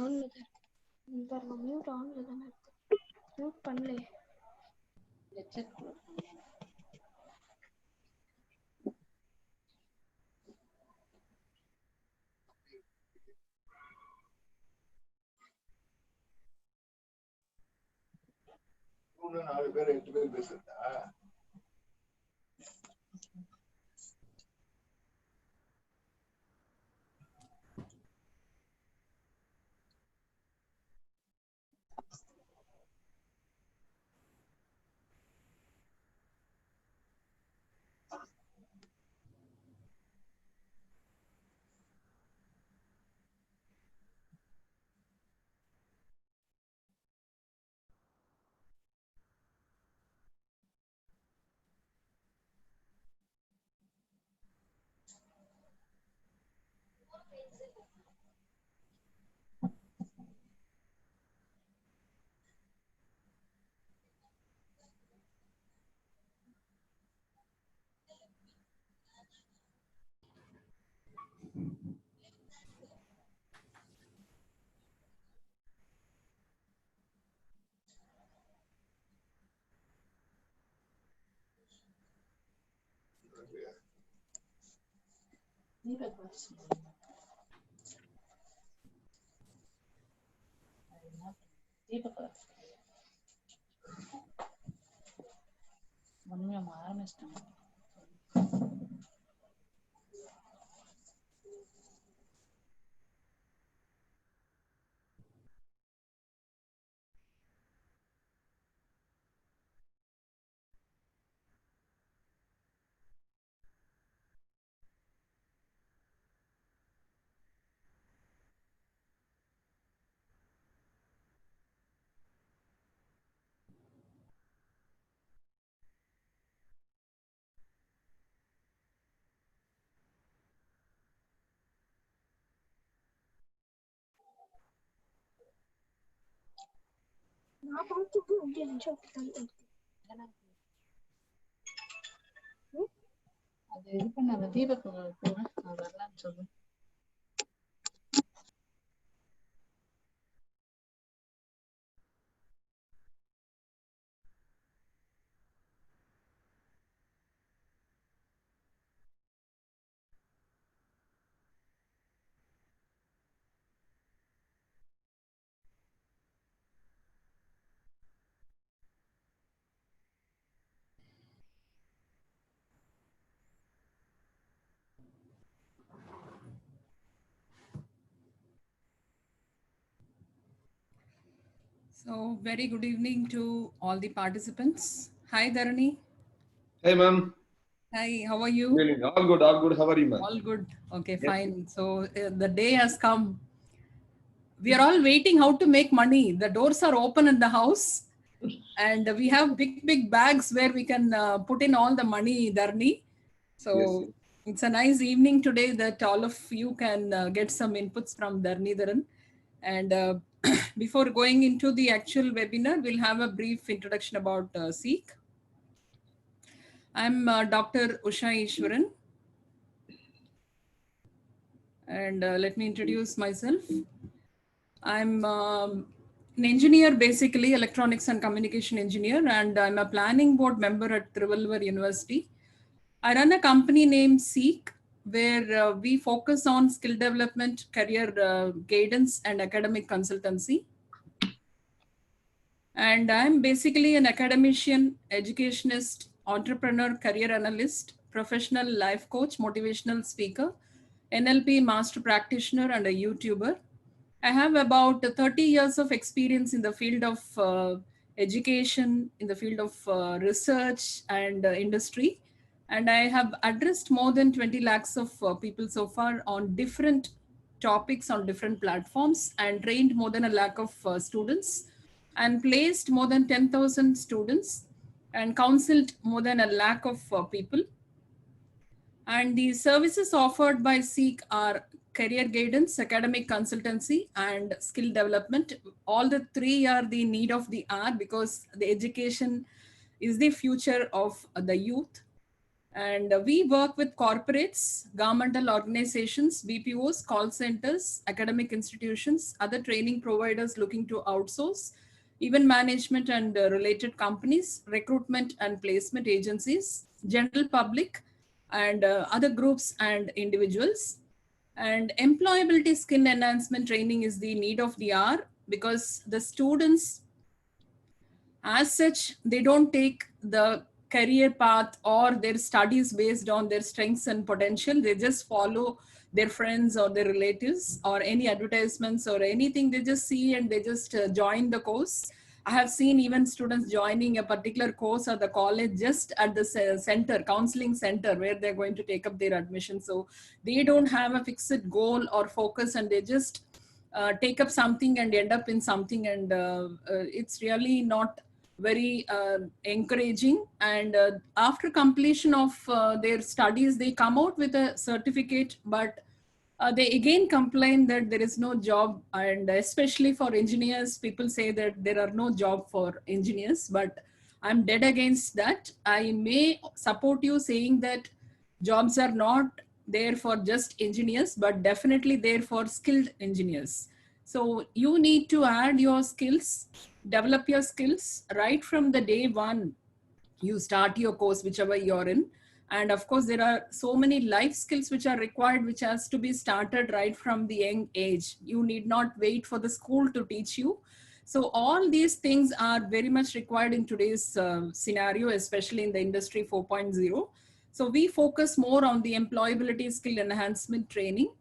ஆன்ல தான் பாருங்க, மியூட் ஆன்ல தானே இருக்கு. மியூட் பண்ணல. நாலு பேர் 8 பேர் பேசுறதா? நான் பார்த்துட்டு அப்படியே நிமிஷம் அது இது பண்ண தீபக் வரலான்னு சொல்லு. So, very good evening to all the participants. Hi, Dharani. Hey, ma'am. Hi, how are you? All good, all good. How are you, ma'am? All good. Okay, Yes. fine. So, the day has come. We are all waiting how to make money. The doors are open in the house. And we have big bags where we can put in all the money, Dharani. So, Yes. it's a nice evening today that all of you can get some inputs from Dharani Dharan. And before going into the actual webinar, we'll have a brief introduction about Seek. I'm Dr. Usha Ishwaran. And let me introduce myself. I'm an engineer, basically electronics and communication engineer, and I'm a planning board member at Trivandrum University. I run a company named Seek, where we focus on skill development, career guidance, and academic consultancy. And I'm basically an academician, educationist, entrepreneur, career analyst, professional life coach, motivational speaker, NLP master practitioner, and a YouTuber. I have about 30 years of experience in the field of education, in the field of research and industry. And I have addressed more than 20 lakhs of people so far on different topics on different platforms, and trained more than a lakh of students, and placed more than 10,000 students, and counseled more than a lakh of people. And the services offered by Seek are career guidance, academic consultancy, and skill development. All the three are the need of the hour, because the education is the future of the youth. And we work with corporates, governmental organizations, BPOs, call centers, academic institutions, other training providers looking to outsource, even management and related companies, recruitment and placement agencies, general public, and other groups and individuals. And employability skill enhancement training is the need of the hour, because the students as such, they don't take the career path or their studies based on their strengths and potential. They just follow their friends or their relatives or any advertisements or anything they just see, and they just join the course. I have seen even students joining a particular course at the college just at the center, counseling center, where they're going to take up their admission. So they don't have a fixed goal or focus, and they just take up something and end up in something. And it's really not very encouraging. And after completion of their studies, they come out with a certificate, but they again complain that there is no job. And especially for engineers, people say that there are no job for engineers, but I'm dead against that. I may support you saying that jobs are not there for just engineers, but definitely there for skilled engineers. So you need to add your skills, develop your skills right from the day one you start your course, whichever you're in. And of course, there are so many life skills which are required, which has to be started right from the young age. You need not wait for the school to teach you. So all these things are very much required in today's scenario, especially in the industry 4.0. So we focus more on the employability skill enhancement training.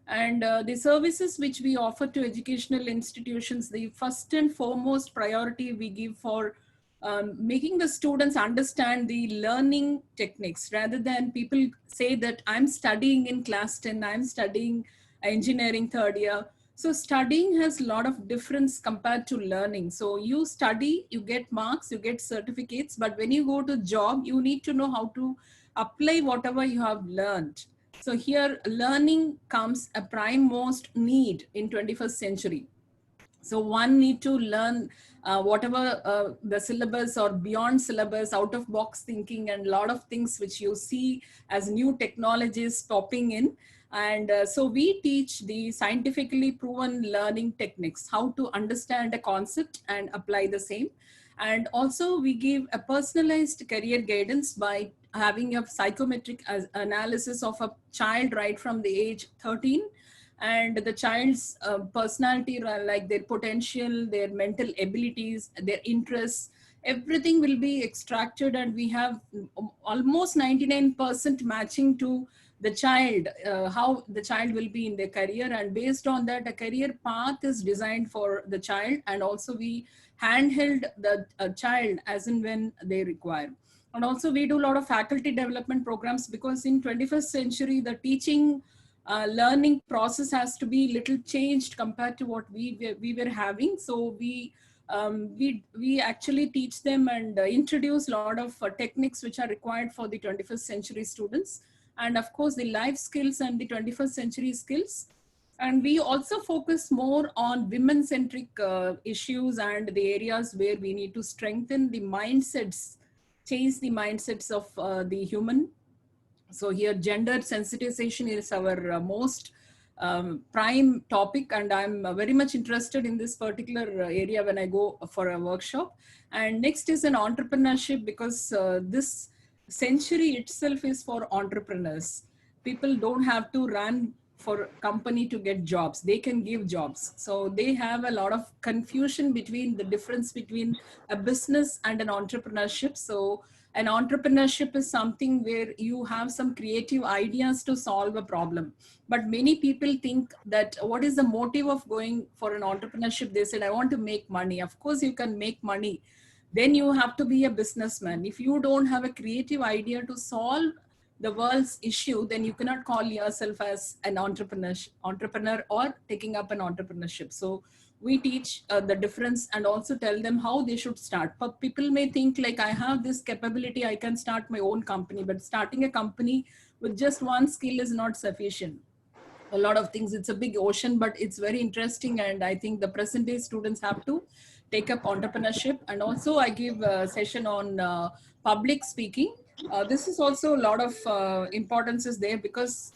And the services which we offer to educational institutions, the first and foremost priority we give for making the students understand the learning techniques, rather than people say that I'm studying in class 10, I'm studying engineering third year. So studying has a lot of difference compared to learning. So you study, you get marks, you get certificates, but when you go to job, you need to know how to apply whatever you have learned. So here learning comes a prime most need in 21st century. So one need to learn whatever the syllabus or beyond syllabus, out of box thinking, and a lot of things which you see as new technologies popping in. And so we teach the scientifically proven learning techniques, how to understand a concept and apply the same. And also we give a personalized career guidance by having a psychometric analysis of a child right from the age 13, and the child's personality, like their potential, their mental abilities, their interests, everything will be extracted, and we have almost 99% matching to the child, how the child will be in their career. And based on that, a career path is designed for the child, and also we handheld the child as and when they require. And also we do a lot of faculty development programs, because in 21st century, the teaching learning process has to be little changed compared to what we were having. So we actually teach them and introduce a lot of techniques which are required for the 21st century students. And of course, the life skills and the 21st century skills. And we also focus more on women-centric issues and the areas where we need to strengthen the mindsets, change the mindsets of the human. So here gender sensitization is our most prime topic, and I'm very much interested in this particular area when I go for a workshop. And next is an entrepreneurship, because this century itself is for entrepreneurs. People don't have to run for company to get jobs, they can give jobs. So they have a lot of confusion between the difference between a business and an entrepreneurship. So an entrepreneurship is something where you have some creative ideas to solve a problem. But many people think that what is the motive of going for an entrepreneurship? They said, I want to make money. Of course, you can make money. Then you have to be a businessman. If you don't have a creative idea to solve the world's issue, then you cannot call yourself as an entrepreneur or taking up an entrepreneurship. So we teach the difference and also tell them how they should start. But people may think like, I have this capability, I can start my own company, but starting a company with just one skill is not sufficient. A lot of things, it's a big ocean, but it's very interesting. And I think the present day students have to take up entrepreneurship. And also I give a session on public speaking. this is also a lot of importance is there because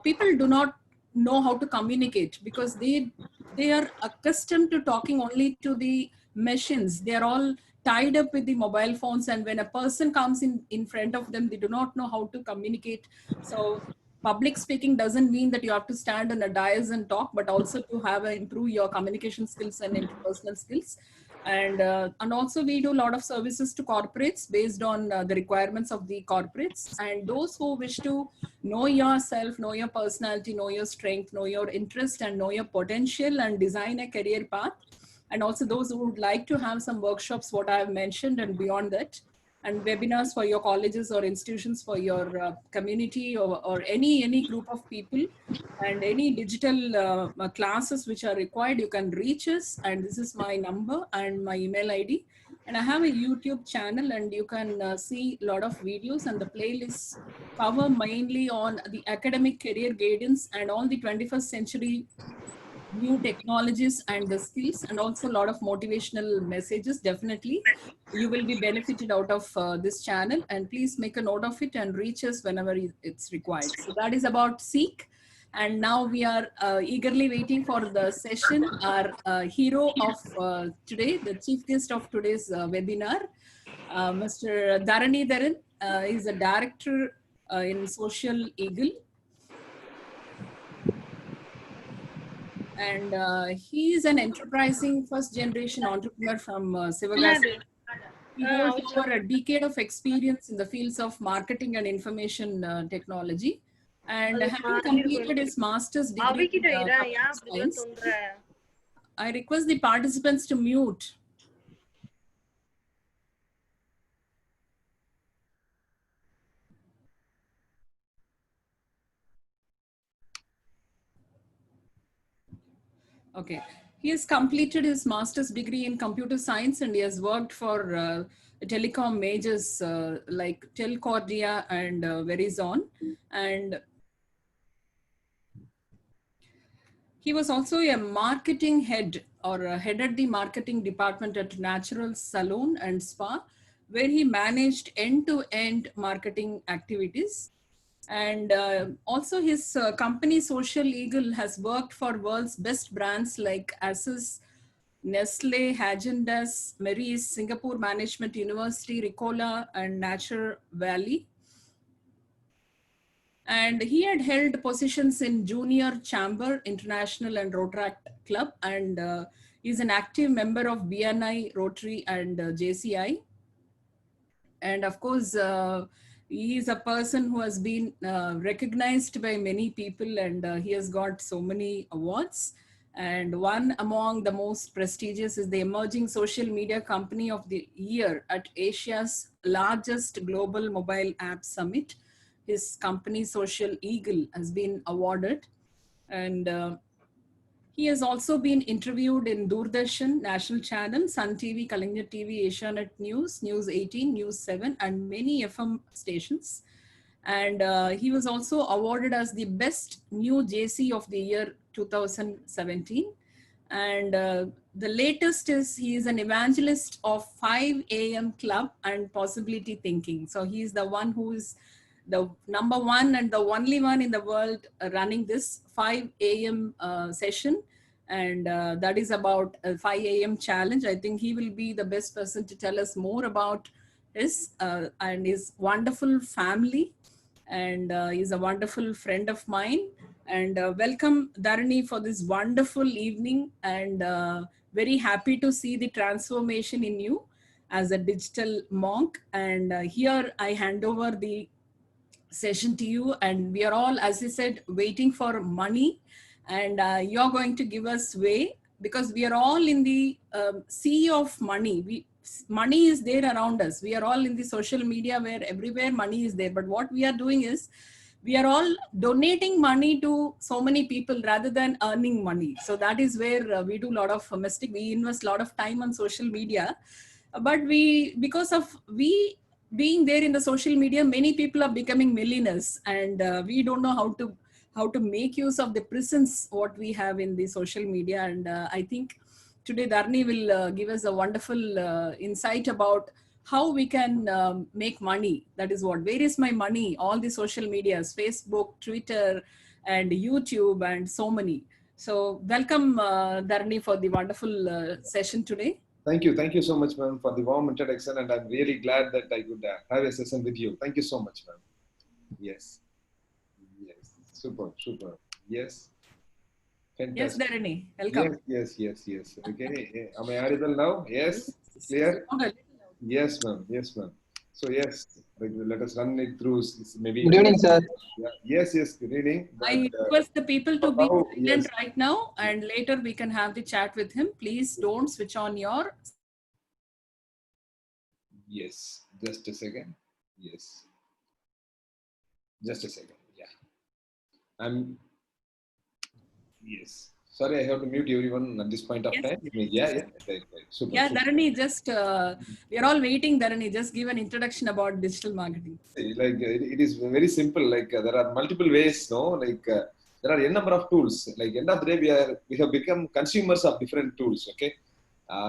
people do not know how to communicate because they are accustomed to talking only to the machines. They are all tied up with the mobile phones, and when a person comes in front of them, they do not know how to communicate. So public speaking doesn't mean that you have to stand on a dais and talk, but also to have improve your communication skills and interpersonal skills. And also we do a lot of services to corporates based on the requirements of the corporates, and those who wish to know yourself, know your personality, know your strength, know your interest, and know your potential, and design a career path. And also those who would like to have some workshops, what I have mentioned and beyond that, and webinars for your colleges or institutions, for your community, or any group of people, and any digital classes which are required, you can reach us. And this is my number and my email ID. And I have a YouTube channel, and you can see a lot of videos, and the playlists cover mainly on the academic career guidance and all the 21st century new technologies and the skills, and also a lot of motivational messages. Definitely you will be benefited out of this channel, and please make a note of it and reach us whenever it's required. So that is about Seek. And now we are eagerly waiting for the session. Our hero of today, the chief guest of today's webinar, Mr. Dharani Dharan, is a director in Social Eagle. And he is an enterprising first generation entrepreneur from Sivagasi. He holds over a decade of experience in the fields of marketing and information technology. And having completed his master's degree in computer science, I request the participants to mute. Okay. He has completed his master's degree in computer science, and he has worked for telecom majors like Telcordia and Verizon. And he was also a marketing head, or headed the marketing department at Natural Salon and Spa, where he managed end-to-end marketing activities. And also his company Social Eagle has worked for world's best brands like Asus, Nestle, Häagen-Dazs, Mary's, Singapore Management University, Ricola, and Nature Valley. And he had held positions in Junior Chamber International and Rotaract Club, and he's an active member of BNI, Rotary, and JCI. And of course, he is a person who has been recognized by many people, and he has got so many awards. And one among the most prestigious is the Emerging Social Media Company of the Year at Asia's largest global mobile app summit. His company Social Eagle has been awarded. And he has also been interviewed in Doordarshan, National Channel, Sun TV, Kalaignar TV, Asianet News, News 18, News 7, and many FM stations. And he was also awarded as the Best New JC of the Year 2017. And the latest is he is an evangelist of 5 a.m. Club and Possibility Thinking. So he is the one who is the number one and the only one in the world running this 5 a.m. Session. And that is about a 5 a.m. challenge. I think he will be the best person to tell us more about his and his wonderful family. And he's a wonderful friend of mine. And welcome, Dharani, for this wonderful evening. And very happy to see the transformation in you as a digital monk. And here I hand over the session to you. And we are all, as I said, waiting for money. And you're going to give us way, because we are all in the sea of money. Money is there around us. We are all in the social media where everywhere money is there. But what we are doing is we are all donating money to so many people rather than earning money. So that is where we do a lot of mistake. We invest a lot of time on social media, but because of we being there in the social media, many people are becoming millionaires, and we don't know how to make use of the presence what we have in the social media. And I think today Dharani will give us a wonderful insight about how we can make money. That is what, where is my money? All the social medias, Facebook, Twitter, and YouTube, and so many. So welcome, Dharani, for the wonderful session today. Thank you. Thank you so much, ma'am, for the warm introduction. And I'm really glad that I could have a session with you. Thank you so much, ma'am. Yes. Yes. Super, super. Yes. Yes, Fantastic. Dharani, welcome. Yes. Okay. Am I audible now? Yes. Clear? Okay. Yes, ma'am. Yes, ma'am. So yes, let us run it through. Maybe. Good evening, sir. Yeah. Yes. Good evening. I request the people to be now, silent yes. right now, and later we can have the chat with him. Please don't switch on your. Yes. Just a second. Yes. Just a second. Yeah. Yes. Sorry, I have to mute everyone at this point of Yes. time. Yeah. Right. Super. Yeah, super. Dharani, just we are all waiting. Dharani, just give an introduction about digital marketing. Like it is very simple. Like there are multiple ways. No, like there are a number of tools. Like end of the day, we have become consumers of different tools. Okay,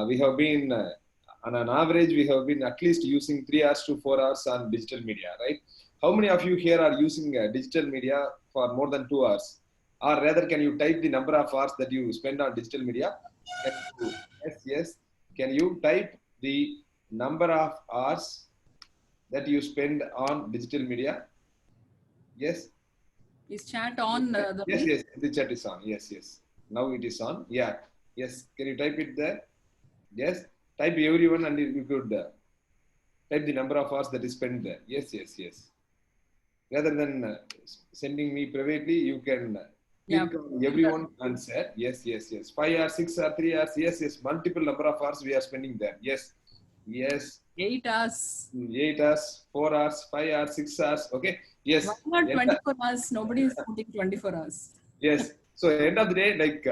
we have been on an average we have been at least using 3 hours to 4 hours on digital media. Right? How many of you here are using digital media for more than 2 hours? Or rather, can you type the number of hours that you spend on digital media? Yes. Can you type the number of hours that you spend on digital media? Yes. Is chat on? Yes. The chat is on. Yes. Now it is on. Yeah. Yes. Can you type it there? Yes. Type everyone and you could type the number of hours that is spent there. Yes. Rather than sending me privately, you can click on everyone and say yes. 5 hours, 6 hours, 3 hours. Yes. Multiple number of hours we are spending there. Yes. 8 hours. 8 hours, 4 hours, 5 hours, 6 hours. Okay. Yes. Why not 24 hours? Nobody is putting 24 hours. Yes. So end of the day, like,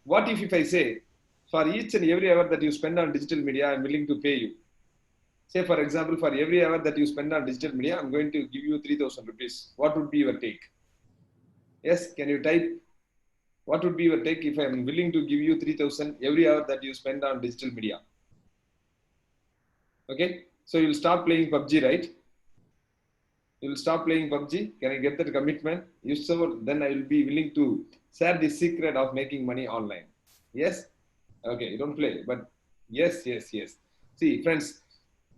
what if I say, for each and every hour that you spend on digital media, I'm willing to pay you. Say, for example, for every hour that you spend on digital media, I'm going to give you 3,000 rupees. What would be your take? Yes. Can you type? What would be your take if I'm willing to give you 3,000 every hour that you spend on digital media? Okay. So you'll stop playing PUBG, right? You'll stop playing PUBG. Can I get that commitment? If so, then I will be willing to share the secret of making money online. Yes? Okay, you don't play, but yes. See, friends,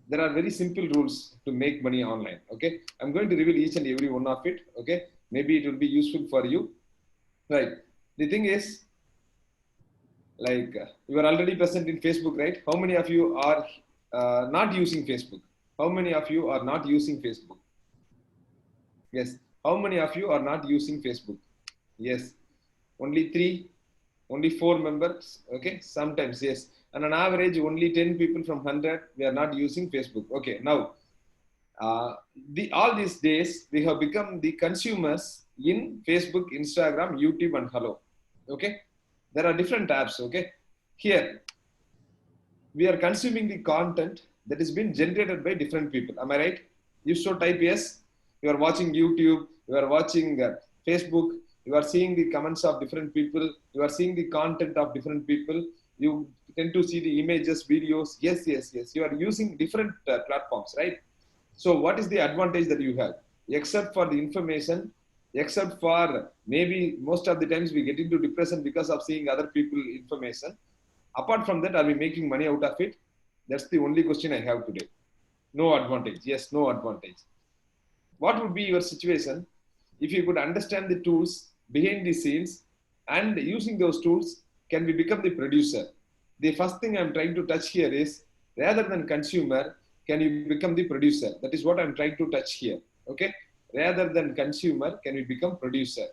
there are very simple rules to make money online. Okay, I'm going to reveal each and every one of it. Okay, maybe it will be useful for you. Right. The thing is, like, you are already present in Facebook, right? How many of you are not using Facebook? How many of you are not using Facebook? Yes. How many of you are not using Facebook? Yes. Only 3, only 4 members. Okay. Sometimes, yes. And on average, only 10 people from 100, we are not using Facebook. Okay. Now, all these days, we have become the consumers in Facebook, Instagram, YouTube, and Hello. Okay. There are different apps. Okay. Here, we are consuming the content that has been generated by different people. Am I right? You should type yes. You are watching YouTube, you are watching Facebook, you are seeing the comments of different people, you are seeing the content of different people, you tend to see the images, videos. Yes. You are using different platforms, right? So what is the advantage that you have? Except for the information, except for maybe most of the times we get into depression because of seeing other people information. Apart from that, are we making money out of it? That's the only question I have today. No advantage. Yes, no advantage. What would be your situation if you could understand the tools behind the scenes and using those tools, can we become the producer? The first thing I'm trying to touch here is, rather than consumer, can you become the producer? That is what I'm trying to touch here. Okay. Rather than consumer, can we become producer?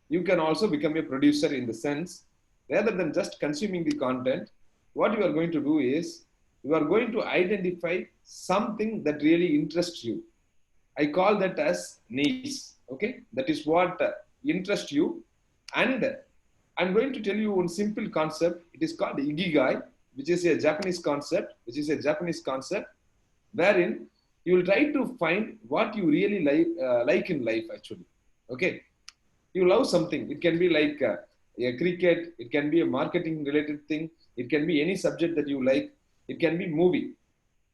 You can also become a producer in the sense, rather than just consuming the content, what you are going to do is, you are going to identify something that really interests you. I call that as niche. Okay, that is what interests you. And I'm going to tell you one simple concept. It is called Ikigai, which is a Japanese concept, wherein you will try to find what you really like in life actually. Okay, you love something. It can be like a cricket. It can be a marketing related thing. It can be any subject that you like. It can be movie.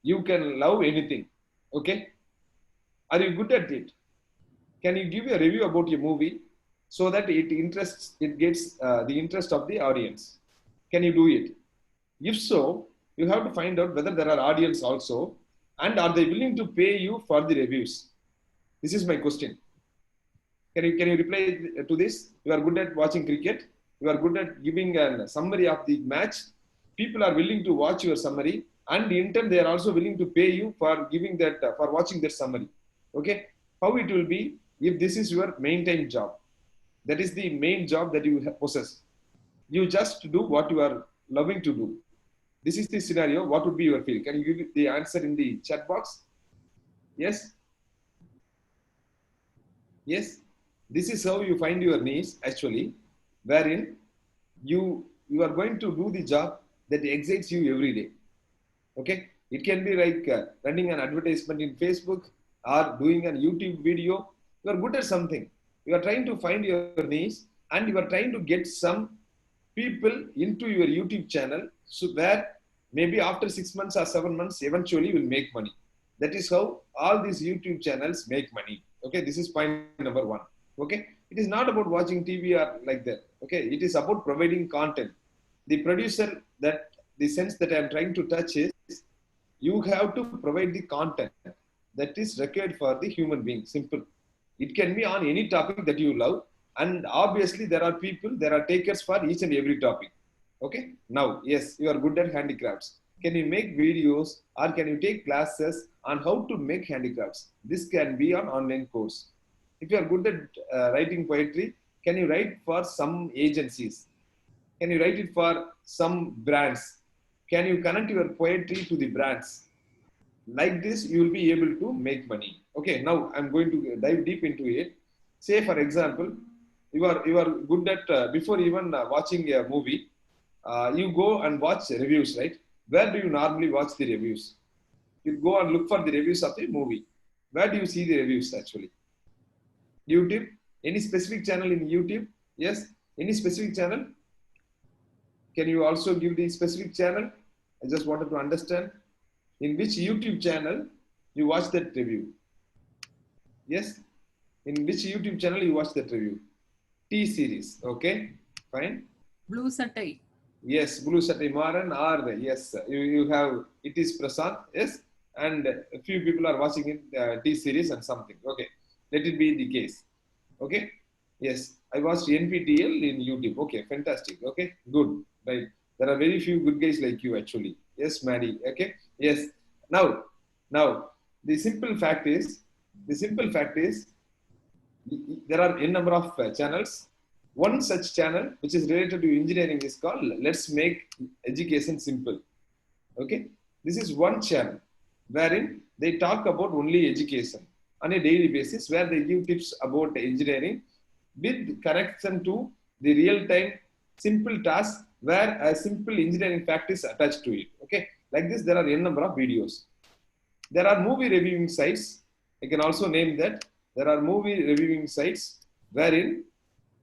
You can love anything. Okay. Are you good at it? Can you give a review about your movie so that it gets the interest of the audience? Can you do it? If so, you have to find out whether there are audience also, and are they willing to pay you for the reviews? This is my question. Can you reply to this? You are good at watching cricket. You are good at giving a summary of the match. People are willing to watch your summary, and in turn they are also willing to pay you for giving that for watching that summary. Okay, how it will be if this is your main time job? That is the main job that you possess. You just do what you are loving to do. This is the scenario. What would be your feel? Can you give the answer in the chat box? Yes. Yes. This is how you find your niche actually, wherein you are going to do the job that excites you every day. Okay. It can be like running an advertisement in Facebook or doing a YouTube video. You are good at something. You are trying to find your niche, and you are trying to get some people into your YouTube channel, so where maybe after 6 months or 7 months, eventually you will make money. That is how all these YouTube channels make money. Okay, this is point number one. Okay, it is not about watching TV or like that. Okay, it is about providing content. The producer, that the sense that I am trying to touch is, you have to provide the content that is required for the human being. Simple. It can be on any topic that you love, and obviously there are people, there are takers for each and every topic. Okay, now yes, you are good at handicrafts. Can you make videos or can you take classes on how to make handicrafts? This can be an online course. If you are good at writing poetry, can you write for some agencies? Can you write it for some brands? Can you connect your poetry to the brands? Like this, you will be able to make money. Okay, now I'm going to dive deep into it. Say, for example, you are good at before even watching a movie, you go and watch reviews, right? Where do you normally watch the reviews? You go and look for the reviews of the movie. Where do you see the reviews actually? YouTube? Any specific channel in YouTube? Yes, any specific channel? Can you also give the specific channel? I just wanted to understand in which YouTube channel you watch that review. Yes, in which YouTube channel you watch that review? T-series. Okay, fine. Blue Satai. Yes, Blue Satai Maran or yes, you have it is Prasad. Yes, and a few people are watching it T-series and something. Okay, let it be the case. Okay, yes, I watched NPTL in YouTube. Okay, fantastic. Okay, good. Right, there are very few good guys like you actually. Yes, Maddie. Okay, yes. Now the simple fact is there are n number of channels. One such channel which is related to engineering is called Let's Make Education Simple. Okay, this is one channel wherein they talk about only education on a daily basis, where they give tips about engineering with connection to the real-time simple tasks where a simple engineering fact is attached to it. Okay, like this there are n number of videos. There are movie reviewing sites. I can also name that. There are movie reviewing sites wherein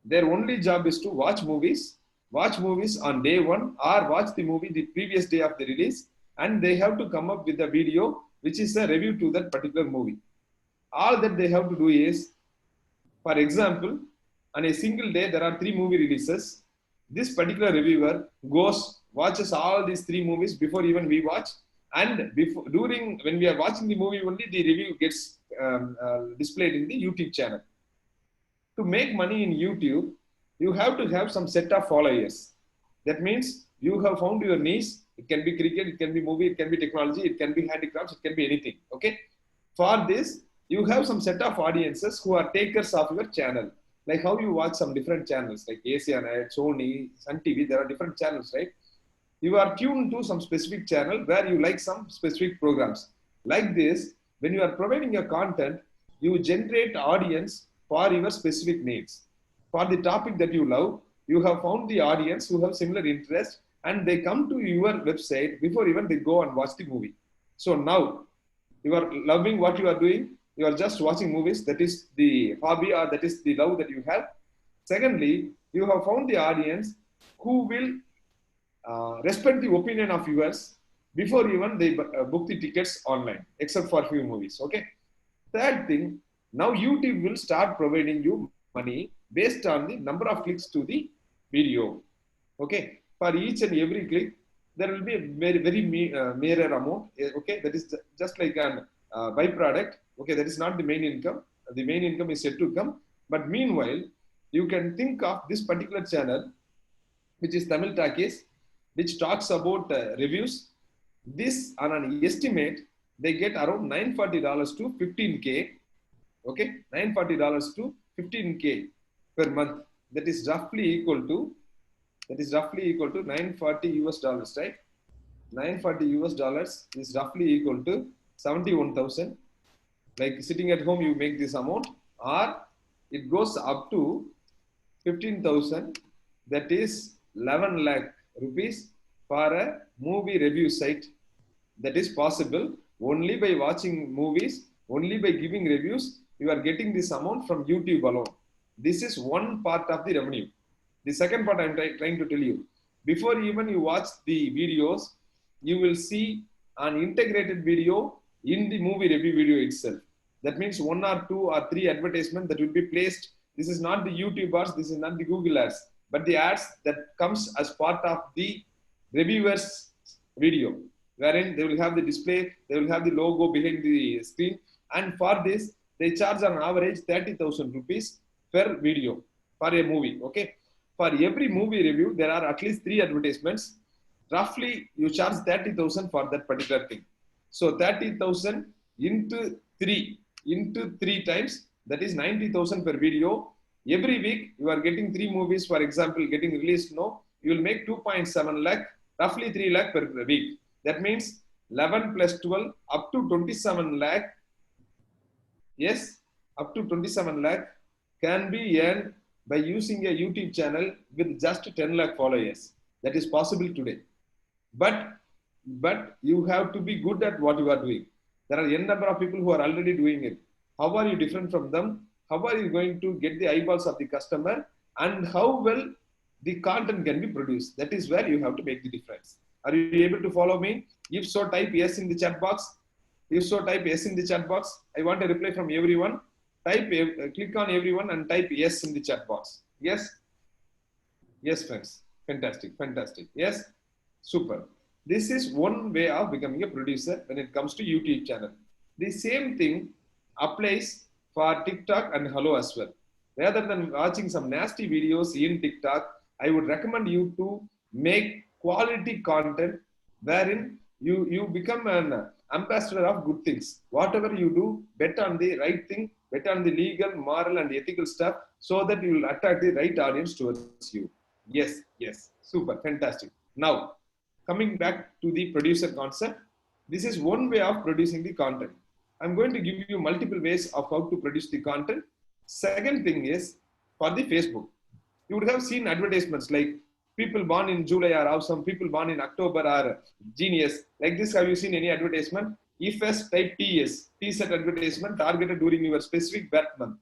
their only job is to watch movies on day one, or watch the movie the previous day of the release, and they have to come up with a video which is a review to that particular movie. All that they have to do is, for example, on a single day there are 3 movie releases. This particular reviewer goes, watches all these 3 movies before even we watch, and during when we are watching the movie only, the review gets displayed in the YouTube channel. To make money in YouTube, you have to have some set of followers. That means you have found your niche. It can be cricket, it can be movie, it can be technology, it can be handicrafts, it can be anything. Okay. For this, you have some set of audiences who are takers of your channel. Like how you watch some different channels like Asianet, Sony, Sun TV, there are different channels, right? You are tuned to some specific channel where you like some specific programs. Like this, when you are providing your content, you generate audience for your specific needs. For the topic that you love, you have found the audience who have similar interest, and they come to your website before even they go and watch the movie. So now you are loving what you are doing. You are just watching movies. That is the hobby, or that is the love that you have. Secondly, you have found the audience who will respect the opinion of yours, before even they book the tickets online, except for few movies. Okay. Third thing, now YouTube will start providing you money based on the number of clicks to the video. Okay. For each and every click, there will be a very mirror amount. Okay. That is just like an byproduct. Okay. That is not the main income. The main income is yet to come. But meanwhile, you can think of this particular channel, which is Tamil Talkies, which talks about reviews. This on an estimate, they get around $940 to 15K. Okay, $940 to 15K per month. That is roughly equal to 940 US dollars, right? 940 US dollars is roughly equal to 71,000. Like sitting at home, you make this amount, or it goes up to 15,000. That is 11 lakh rupees for a movie review site. That is possible only by watching movies, only by giving reviews. You are getting this amount from YouTube alone. This is one part of the revenue. The second part I am trying to tell you. Before even you watch the videos, you will see an integrated video in the movie review video itself. That means 1 or 2 or 3 advertisements that will be placed. This is not the YouTube ads, this is not the Google ads, but the ads that comes as part of the reviewer's video, wherein they will have the display, they will have the logo behind the screen. And for this, they charge on average 30,000 rupees per video for a movie. Okay. For every movie review, there are at least 3 advertisements. Roughly, you charge 30,000 for that particular thing. So 30,000 into 3 times, that is 90,000 per video. Every week, you are getting 3 movies, for example, getting released now. You will make 2.7 lakh, roughly 3 lakh per week. That means 11 plus 12, up to 27 lakh. Yes, up to 27 lakh can be earned by using a YouTube channel with just 10 lakh followers. That is possible today. But you have to be good at what you are doing. There are n number of people who are already doing it. How are you different from them? How are you going to get the eyeballs of the customer? And how well the content can be produced? That is where you have to make the difference. Are you able to follow me? If so, type yes in the chat box. If so, type yes in the chat box. I want a reply from everyone. Click on everyone and type yes in the chat box. Yes? Yes, friends. Fantastic. Yes? Super. This is one way of becoming a producer when it comes to YouTube channel. The same thing applies for TikTok and Hello as well. Rather than watching some nasty videos in TikTok, I would recommend you to make quality content wherein you become an ambassador of good things. Whatever you do, bet on the right thing, bet on the legal, moral and ethical stuff, so that you will attract the right audience towards you. Yes. Super. Fantastic. Now, coming back to the producer concept, this is one way of producing the content. I'm going to give you multiple ways of how to produce the content. Second thing is for the Facebook. You would have seen advertisements like people born in July are awesome, people born in October are genius. Like this, have you seen any advertisement? IFS type TS, T-set advertisement targeted during your specific birth month.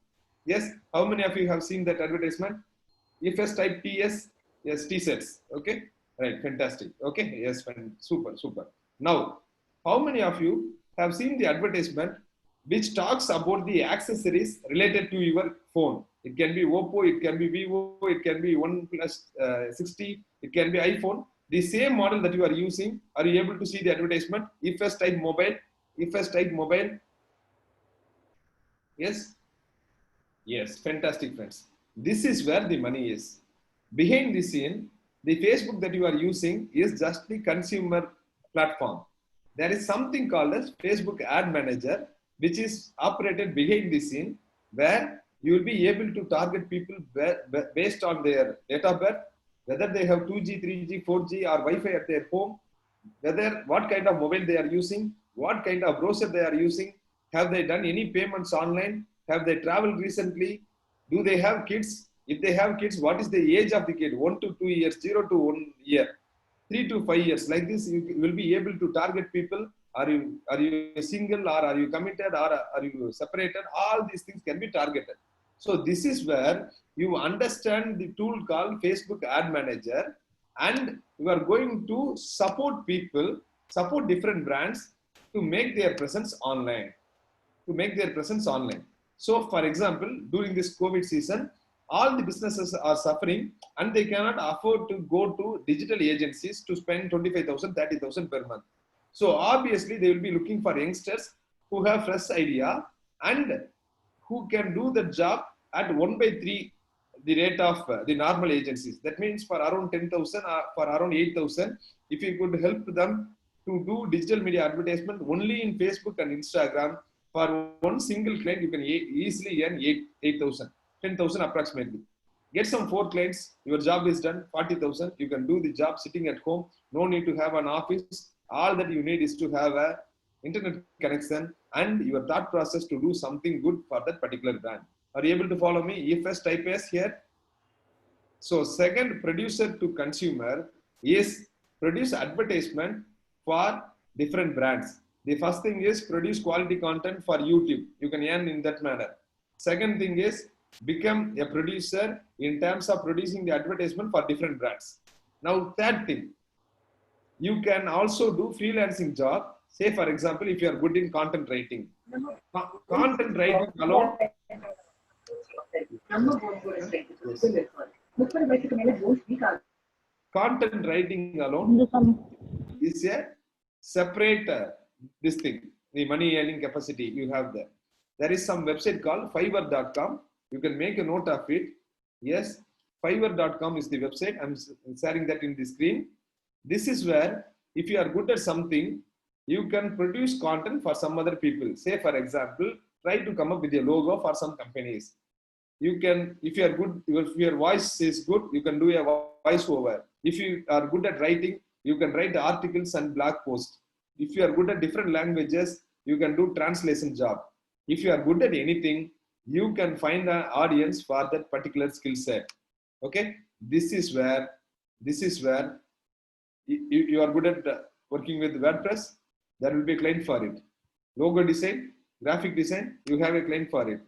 Yes, how many of you have seen that advertisement? IFS type TS, yes, T-sets. Okay, right, fantastic. Okay, yes, super. Now, how many of you have seen the advertisement which talks about the accessories related to your phone? It can be Oppo, it can be Vivo, it can be OnePlus 60, it can be iPhone. The same model that you are using, are you able to see the advertisement? IFS type mobile, Yes, fantastic, friends. This is where the money is. Behind the scene, the Facebook that you are using is just the consumer platform. There is something called as Facebook Ad Manager, which is operated behind the scene, where you will be able to target people based on their date of birth, whether they have 2G, 3G, 4G or Wi-Fi at their home, what kind of mobile they are using, what kind of browser they are using, have they done any payments online, have they traveled recently, do they have kids? If they have kids, what is the age of the kid? 1 to 2 years, 0 to 1 year, 3 to 5 years. Like this, you will be able to target people. Are you single, or are you committed, or are you separated? All these things can be targeted. So this is where you understand the tool called Facebook Ad Manager, and you are going to support people support different brands to make their presence online. So, for example, during this COVID season, all the businesses are suffering and they cannot afford to go to digital agencies to spend 25,000, 30,000 per month. So, obviously, they will be looking for youngsters who have fresh idea and who can do the job at 1/3 the rate of the normal agencies. That means for around 10,000 or for around 8,000, if you could help them to do digital media advertisement only in Facebook and Instagram, for one single client, you can easily earn 8,000, 10,000 approximately. Get some 4 clients, your job is done, 40,000. You can do the job sitting at home. No need to have an office. All that you need is to have a internet connection and your thought process to do something good for that particular brand. Are you able to follow me? EFS, type S here. So second, producer to consumer is produce advertisement for different brands. The first thing is produce quality content for YouTube. You can earn in that manner. Second thing is become a producer in terms of producing the advertisement for different brands. Now third thing, you can also do freelancing job. Say for example, if you are good in content writing. Content writing alone. Content writing alone is a separate this thing, the money earning capacity you have there. There is some website called Fiverr.com. You can make a note of it. Yes, Fiverr.com is the website. I'm sharing that in the screen. This is where if you are good at something, you can produce content for some other people. Say for example, try to come up with a logo for some companies. You can, if you are good, if your voice is good, you can do a voiceover. If you are good at writing, you can write articles and blog posts. If you are good at different languages, you can do translation job. If you are good at anything, you can find an audience for that particular skill set. Okay, this is where you are good at working with WordPress. There will be a client for it. Logo design, graphic design, you have a client for it.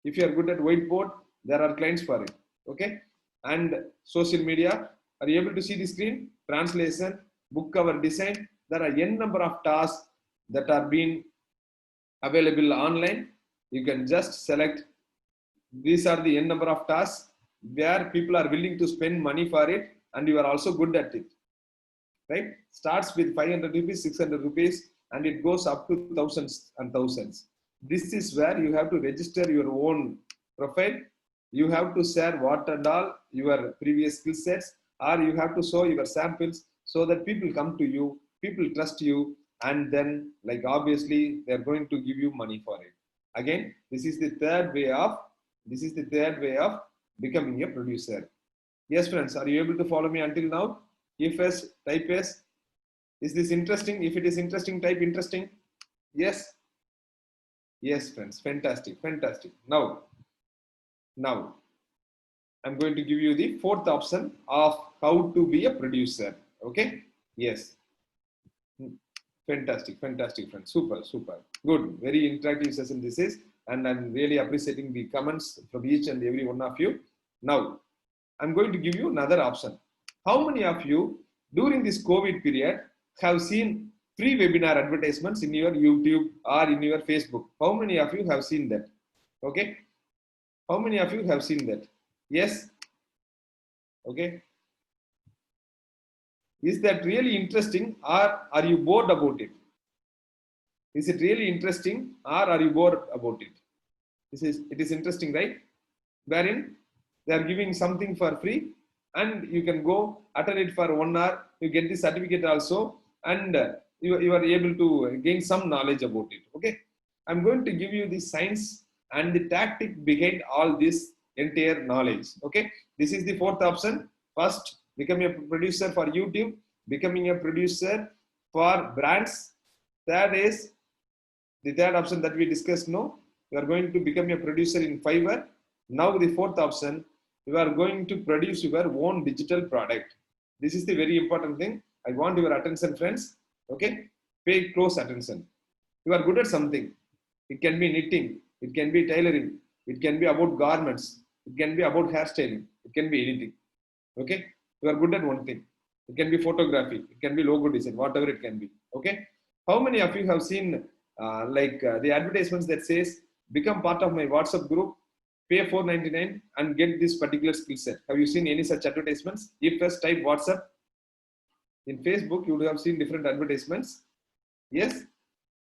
If you are good at whiteboard, there are clients for it. Okay, and social media. Are you able to see the screen? Translation, book cover design. There are n number of tasks that are being available online. You can just select. These are the n number of tasks where people are willing to spend money for it, and you are also good at it. Right? Starts with 500 rupees, 600 rupees, and it goes up to thousands and thousands. This is where you have to register your own profile. You have to share what and all your previous skill sets, or you have to show your samples so that people come to you, people trust you, and then like obviously they're going to give you money for it. Again, this is the third way of becoming a producer. Yes, friends, are you able to follow me until now? If yes, type yes. Is this interesting? If it is interesting, type interesting. Yes. Yes, friends, fantastic, fantastic. Now, I'm going to give you the fourth option of how to be a producer. Okay? Yes. Fantastic, fantastic, friends. Super, super. Good. Very interactive session this is. And I'm really appreciating the comments from each and every one of you. Now, I'm going to give you another option. How many of you during this COVID period have seen free webinar advertisements in your YouTube or in your Facebook? How many of you have seen that? Okay. How many of you have seen that? Yes. Okay. Is that really interesting or are you bored about it? Is it really interesting or are you bored about it? It is interesting, right? Wherein they are giving something for free and you can go attend it for 1 hour. You get the certificate also and you are able to gain some knowledge about it. Okay. I'm going to give you the science and the tactic behind all this entire knowledge. Okay. This is the fourth option. First, becoming a producer for YouTube, becoming a producer for brands. Third is the third option that we discussed now. You are going to become a producer in Fiverr. Now the fourth option, you are going to produce your own digital product. This is the very important thing. I want your attention, friends. Okay, pay close attention. You are good at something. It can be knitting. It can be tailoring. It can be about garments. It can be about hairstyling. It can be anything. Okay, you are good at one thing. It can be photography. It can be logo design, whatever it can be. Okay. How many of you have seen the advertisements that says, become part of my WhatsApp group, pay $4.99 and get this particular skill set? Have you seen any such advertisements? If first type WhatsApp. In Facebook, you would have seen different advertisements. Yes.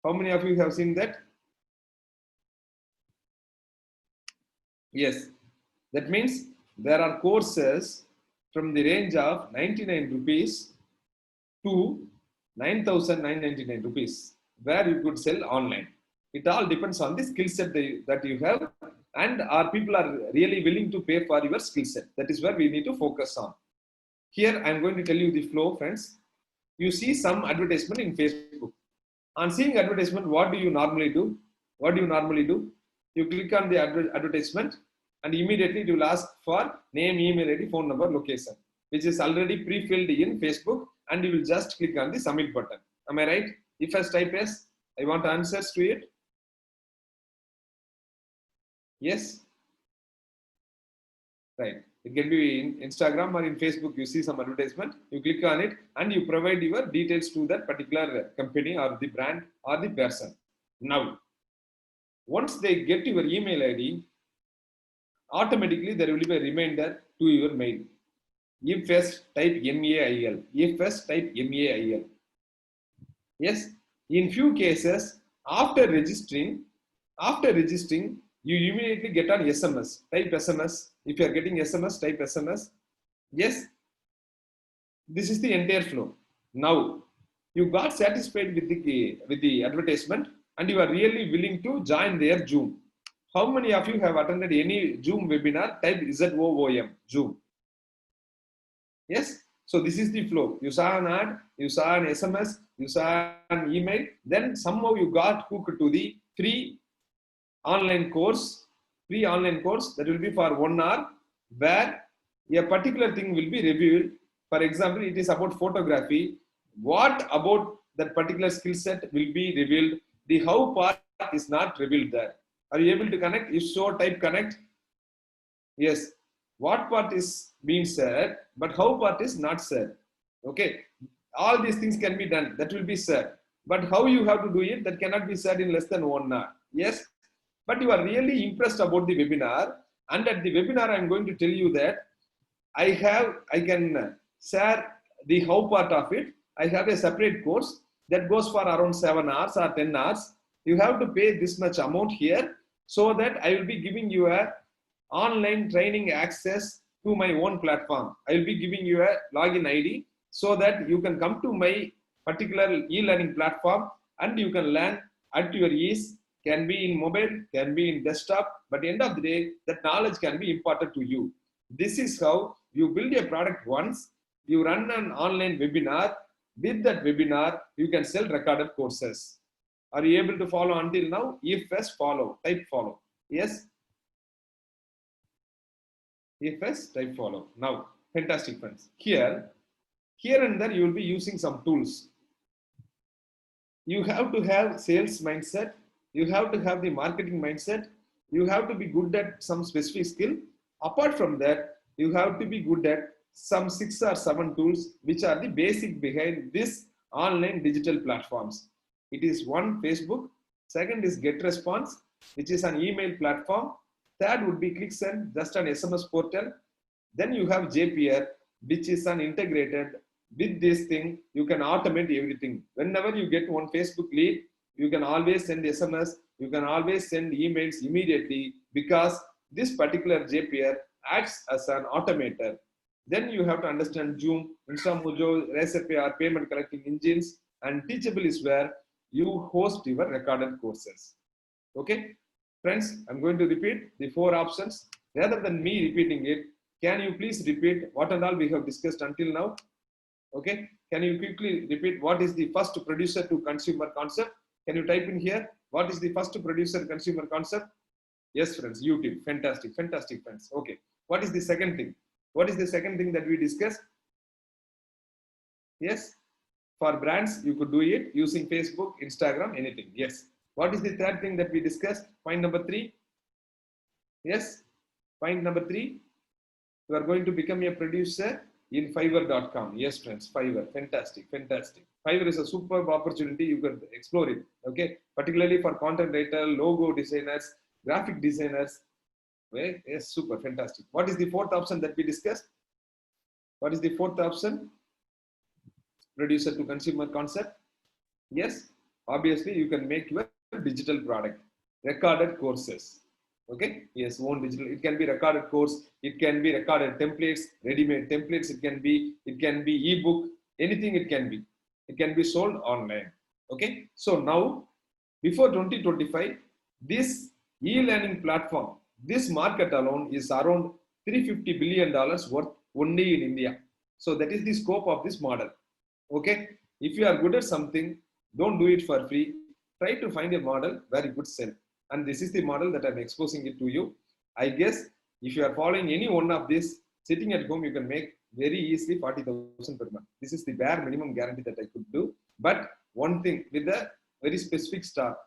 How many of you have seen that? Yes. That means there are courses from the range of 99 rupees to 9,999 rupees where you could sell online. It all depends on the skill set that you have, and our people are really willing to pay for your skill set. That is where we need to focus on. Here, I'm going to tell you the flow, friends. You see some advertisement in Facebook. On seeing advertisement, what do you normally do? What do you normally do? You click on the advertisement and immediately it will ask for name, email ID, phone number, location, which is already pre-filled in Facebook, and you will just click on the submit button. Am I right? If I type yes, I want answers to it. Yes. Right. It can be in Instagram or in Facebook. You see some advertisement, you click on it and you provide your details to that particular company or the brand or the person. Now, once they get your email ID, automatically there will be a reminder to your mail. If first type MAIL. If first type MAIL. Yes. In few cases, after registering, you immediately get an SMS. Type SMS. If you are getting SMS, type SMS. Yes. This is the entire flow. Now, you got satisfied with the advertisement and you are really willing to join their Zoom. How many of you have attended any Zoom webinar? Type ZOOM, Zoom. Yes. So this is the flow. You saw an ad, you saw an SMS, you saw an email, then somehow you got hooked to the free online course that will be for 1 hour, where a particular thing will be revealed. For example, it is about photography. What about that particular skill set will be revealed? The how part is not revealed there. Are you able to connect? If so, type connect. Yes. What part is being said, but how part is not said. Okay. All these things can be done. That will be said. But how you have to do it, that cannot be said in less than 1 hour. Yes. But you are really impressed about the webinar. And at the webinar, I'm going to tell you that I can share the how part of it. I have a separate course that goes for around 7 hours or 10 hours. You have to pay this much amount here, so that I will be giving you a online training access to my own platform. I will be giving you a login ID so that you can come to my particular e-learning platform and you can learn at your ease. Can be in mobile, can be in desktop, but at the end of the day, that knowledge can be imparted to you. This is how you build a product once, you run an online webinar. With that webinar, you can sell recorded courses. Are you able to follow until now? If yes, follow. Type follow. Yes. If yes, type follow. Now, fantastic friends. Here and there, you will be using some tools. You have to have sales mindset. You have to have the marketing mindset. You have to be good at some specific skill. Apart from that, you have to be good at some 6 or 7 tools, which are the basic behind this online digital platforms. It is one, Facebook. Second is GetResponse, which is an email platform. Third would be ClickSend, just an SMS portal. Then you have Zapier, which is an integrated. With this thing, you can automate everything. Whenever you get one Facebook lead, you can always send SMS, you can always send emails immediately, because this particular Zapier acts as an automator. Then you have to understand Zoom, InstaMojo, Recipe are payment collecting engines, and Teachable is where you host your recorded courses. Okay, friends, I'm going to repeat the 4 options. Rather than me repeating it, can you please repeat what and all we have discussed until now? Okay, can you quickly repeat what is the first producer to consumer concept? Can you type in here? What is the first producer consumer concept? Yes, friends, YouTube. Fantastic, fantastic, friends. Okay, what is the second thing? What is the second thing that we discussed? Yes, for brands, you could do it using Facebook, Instagram, anything. Yes. What is the third thing that we discussed? Point number 3. Yes, point number 3. You are going to become a producer in Fiverr.com. Yes, friends, Fiverr, fantastic, fantastic. Fiverr is a superb opportunity. You can explore it. Okay, particularly for content writer, logo designers, graphic designers. Well, yes, super, fantastic. What is the fourth option that we discussed? What is the fourth option? Producer to consumer concept. Yes, obviously you can make your digital product, recorded courses. Okay, yes, own digital. It can be recorded course. It can be recorded templates, ready-made templates. It can be ebook. Anything it can be. It can be sold online. Okay, so now before 2025, this e-learning platform, this market alone is around $350 billion worth only in India. So that is the scope of this model. Okay, if you are good at something, don't do it for free. Try to find a model where you could sell. And this is the model that I'm exposing it to you. I guess if you are following any one of this, sitting at home, you can make very easily 40,000 per month. This is the bare minimum guarantee that I could do. But one thing with a very specific star,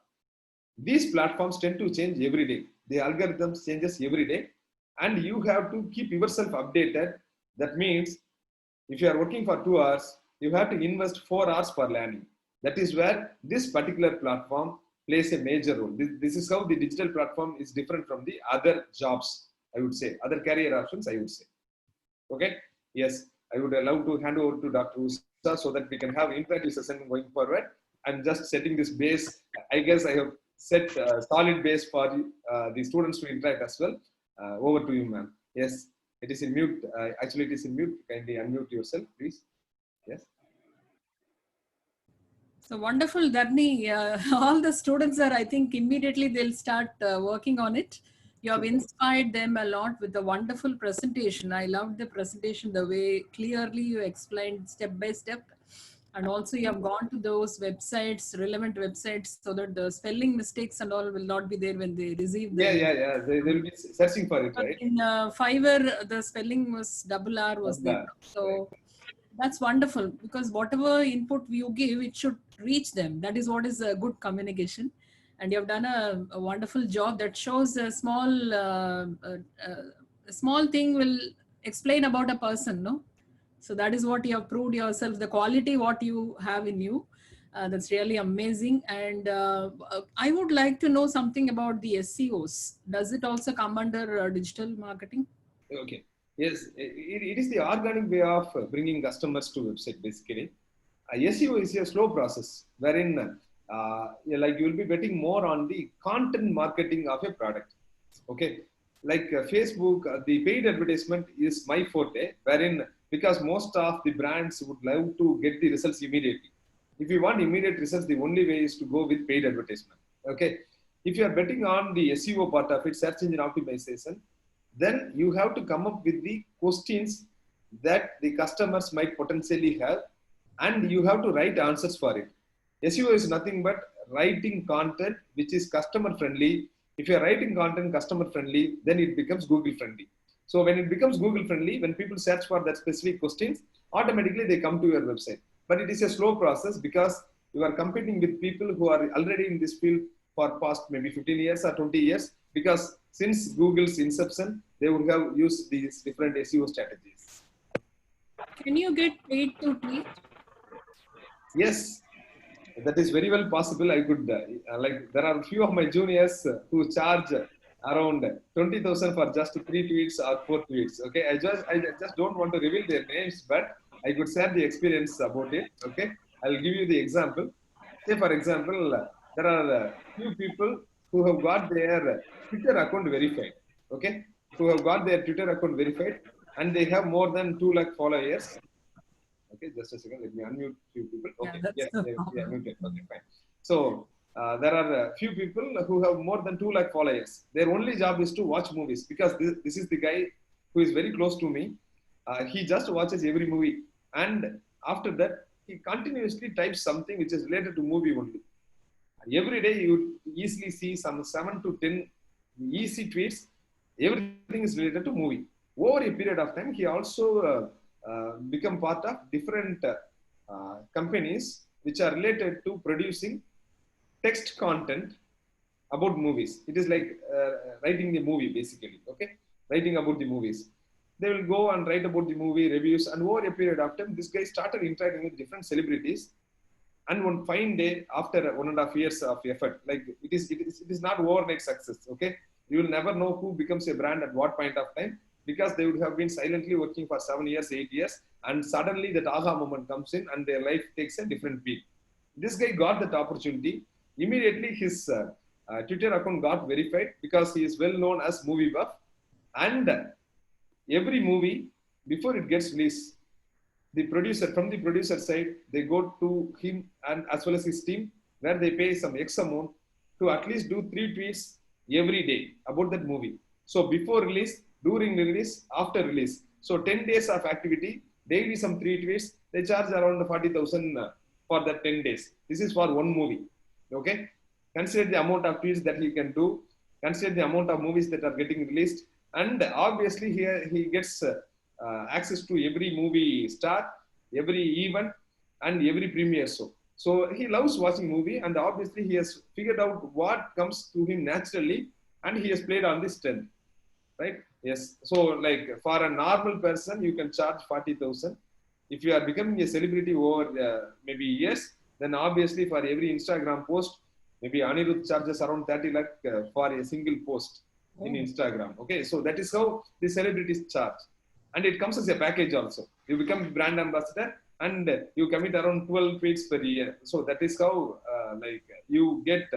these platforms tend to change every day. The algorithms changes every day, and you have to keep yourself updated. That means if you are working for 2 hours, you have to invest 4 hours for learning. That is where this particular platform plays a major role. This is how the digital platform is different from the other jobs, I would say, other career options, I would say. Okay, yes, I would love to hand over to Dr. Usa so that we can have interactive session going forward. I'm just setting this base. I guess I have set a solid base for the students to interact as well. Over to you, ma'am. Yes, it is in mute. Actually, it is in mute. Kindly unmute yourself, please. Yes. So wonderful, Dharni. All the students are, I think, immediately they'll start working on it. You have inspired them a lot with the wonderful presentation. I loved the presentation, the way clearly you explained step by step. And also you have gone to those websites, relevant websites, so that the spelling mistakes and all will not be there when they receive the... Yeah. They will be searching for it, right? In Fiverr, the spelling was double R was there. So that's wonderful, because whatever input you give, it should reach them. That is what is a good communication. And you have done a wonderful job that shows a small thing will explain about a person, no? So that is what you have proved yourself, the quality what you have in you. That's really amazing. And I would like to know something about the SEOs. Does it also come under digital marketing? Okay. Yes, it is the organic way of bringing customers to website, basically. SEO is a slow process wherein like you will be betting more on the content marketing of a product. Okay. Like Facebook, the paid advertisement is my forte, wherein because most of the brands would love to get the results immediately. If you want immediate results, the only way is to go with paid advertisement. Okay. If you are betting on the SEO part of it, search engine optimization, then you have to come up with the questions that the customers might potentially have, and you have to write answers for it. SEO is nothing but writing content which is customer friendly. If you are writing content customer friendly, then it becomes Google friendly. So when it becomes Google friendly, when people search for that specific questions, automatically they come to your website. But it is a slow process because you are competing with people who are already in this field for past maybe 15 years or 20 years, because since Google's inception, they would have used these different SEO strategies. Can you get paid to tweet? Yes, that is very well possible. I could, like, there are a few of my juniors who charge around 20,000 for just 3 tweets or 4 tweets. Okay, I just don't want to reveal their names, but I could share the experience about it. Okay, I'll give you the example. Say, for example, there are few people who have got their Twitter account verified. Okay, who have got their Twitter account verified, and they have more than 2 lakh followers. Okay, just a second. Let me unmute few people. Okay, yeah, yeah, muted. Okay, fine. So there are a few people who have more than 2 lakh followers. Their only job is to watch movies, because this is the guy who is very close to me. He just watches every movie, and after that, he continuously types something which is related to movie only. Every day you easily see some 7 to 10 easy tweets. Everything is related to movie. Over a period of time, he also become part of different companies which are related to producing text content about movies. It is like writing the movie, basically. Okay, writing about the movies. They will go and write about the movie reviews, and over a period of time, this guy started interacting with different celebrities. And one fine day, after 1.5 years of effort, like it is not overnight success. Okay, you will never know who becomes a brand at what point of time, because they would have been silently working for 7 years, 8 years, and suddenly that aha moment comes in, and their life takes a different beat. This guy got that opportunity. Immediately, his Twitter account got verified because he is well known as Movie Buff, and every movie before it gets released, the producer, from the producer side, they go to him and as well as his team, where they pay some X amount to at least do 3 tweets every day about that movie. So before release, during release, after release. So 10 days of activity, daily some 3 tweets, they charge around 40,000 for that 10 days. This is for one movie. Okay, consider the amount of tweets that he can do, consider the amount of movies that are getting released, and obviously here he gets access to every movie star, every event, and every premiere show. So he loves watching movie, and obviously he has figured out what comes to him naturally, and he has played on this strength, right? Yes. So like for a normal person, you can charge 40,000. If you are becoming a celebrity over maybe years, then obviously for every Instagram post, maybe Anirudh charges around 30 lakh for a single post in Instagram. Okay, so that is how the celebrities charge, and it comes as a package also. You become brand ambassador, and you commit around 12 tweets per year. So that is how like you get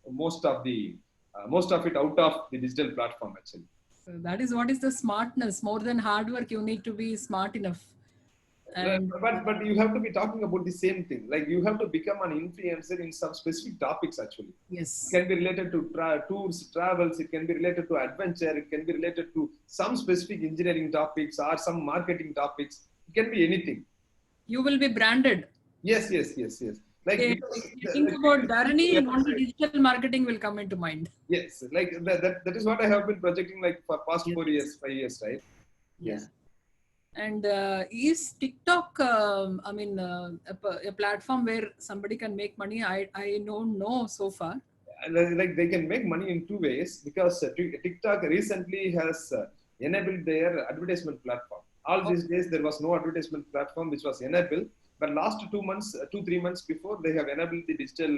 most of it out of the digital platform actually. So that is what is the smartness. More than hard work, you need to be smart enough. And But you have to be talking about the same thing. Like you have to become an influencer in some specific topics actually. yes, It can be related to tours, travels. It can be related to adventure. It can be related to some specific engineering topics or some marketing topics. It can be anything. you will be branded. Yes. Like Okay. because Think about Dharani, only digital marketing will come into mind. yes, like that is what I have been projecting like for past 4 years, 5 years, right? Yes. And is TikTok, a platform where somebody can make money? I don't know so far. Like they can make money in 2 ways, because TikTok recently has enabled their advertisement platform. All these days there was no advertisement platform which was enabled, but last 2-3 months before, they have enabled the digital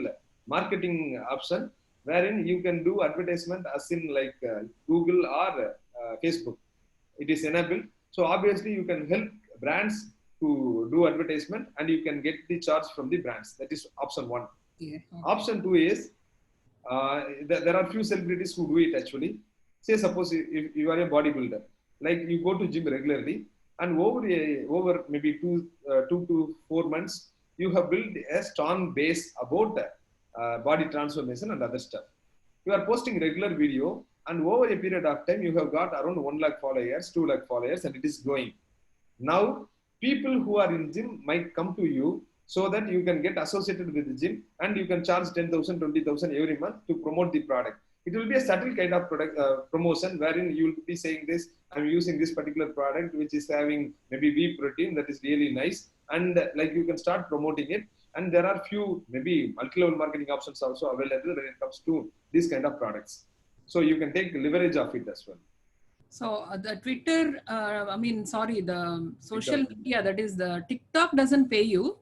marketing option, wherein you can do advertisement as in like Google or Facebook. It is enabled. So obviously you can help brands to do advertisement, and you can get the charge from the brands. That is option 1. Yeah. Option 2 is there are few celebrities who do it actually. Say suppose if you are a bodybuilder, like you go to gym regularly, and over maybe 2 to 4 months, you have built a strong base about body transformation and other stuff. You are posting regular video, and over a period of time, you have got around 1 lakh followers, 2 lakh followers, and it is growing. Now, people who are in gym might come to you so that you can get associated with the gym, and you can charge 10,000, 20,000 every month to promote the product. It will be a subtle kind of product promotion, wherein you will be saying this, I'm using this particular product, which is having maybe whey protein that is really nice, and like you can start promoting it. And there are few maybe multi-level marketing options also available when it comes to these kind of products. So you can take leverage of it as well. So the Twitter, the social media, that is the TikTok, doesn't pay you.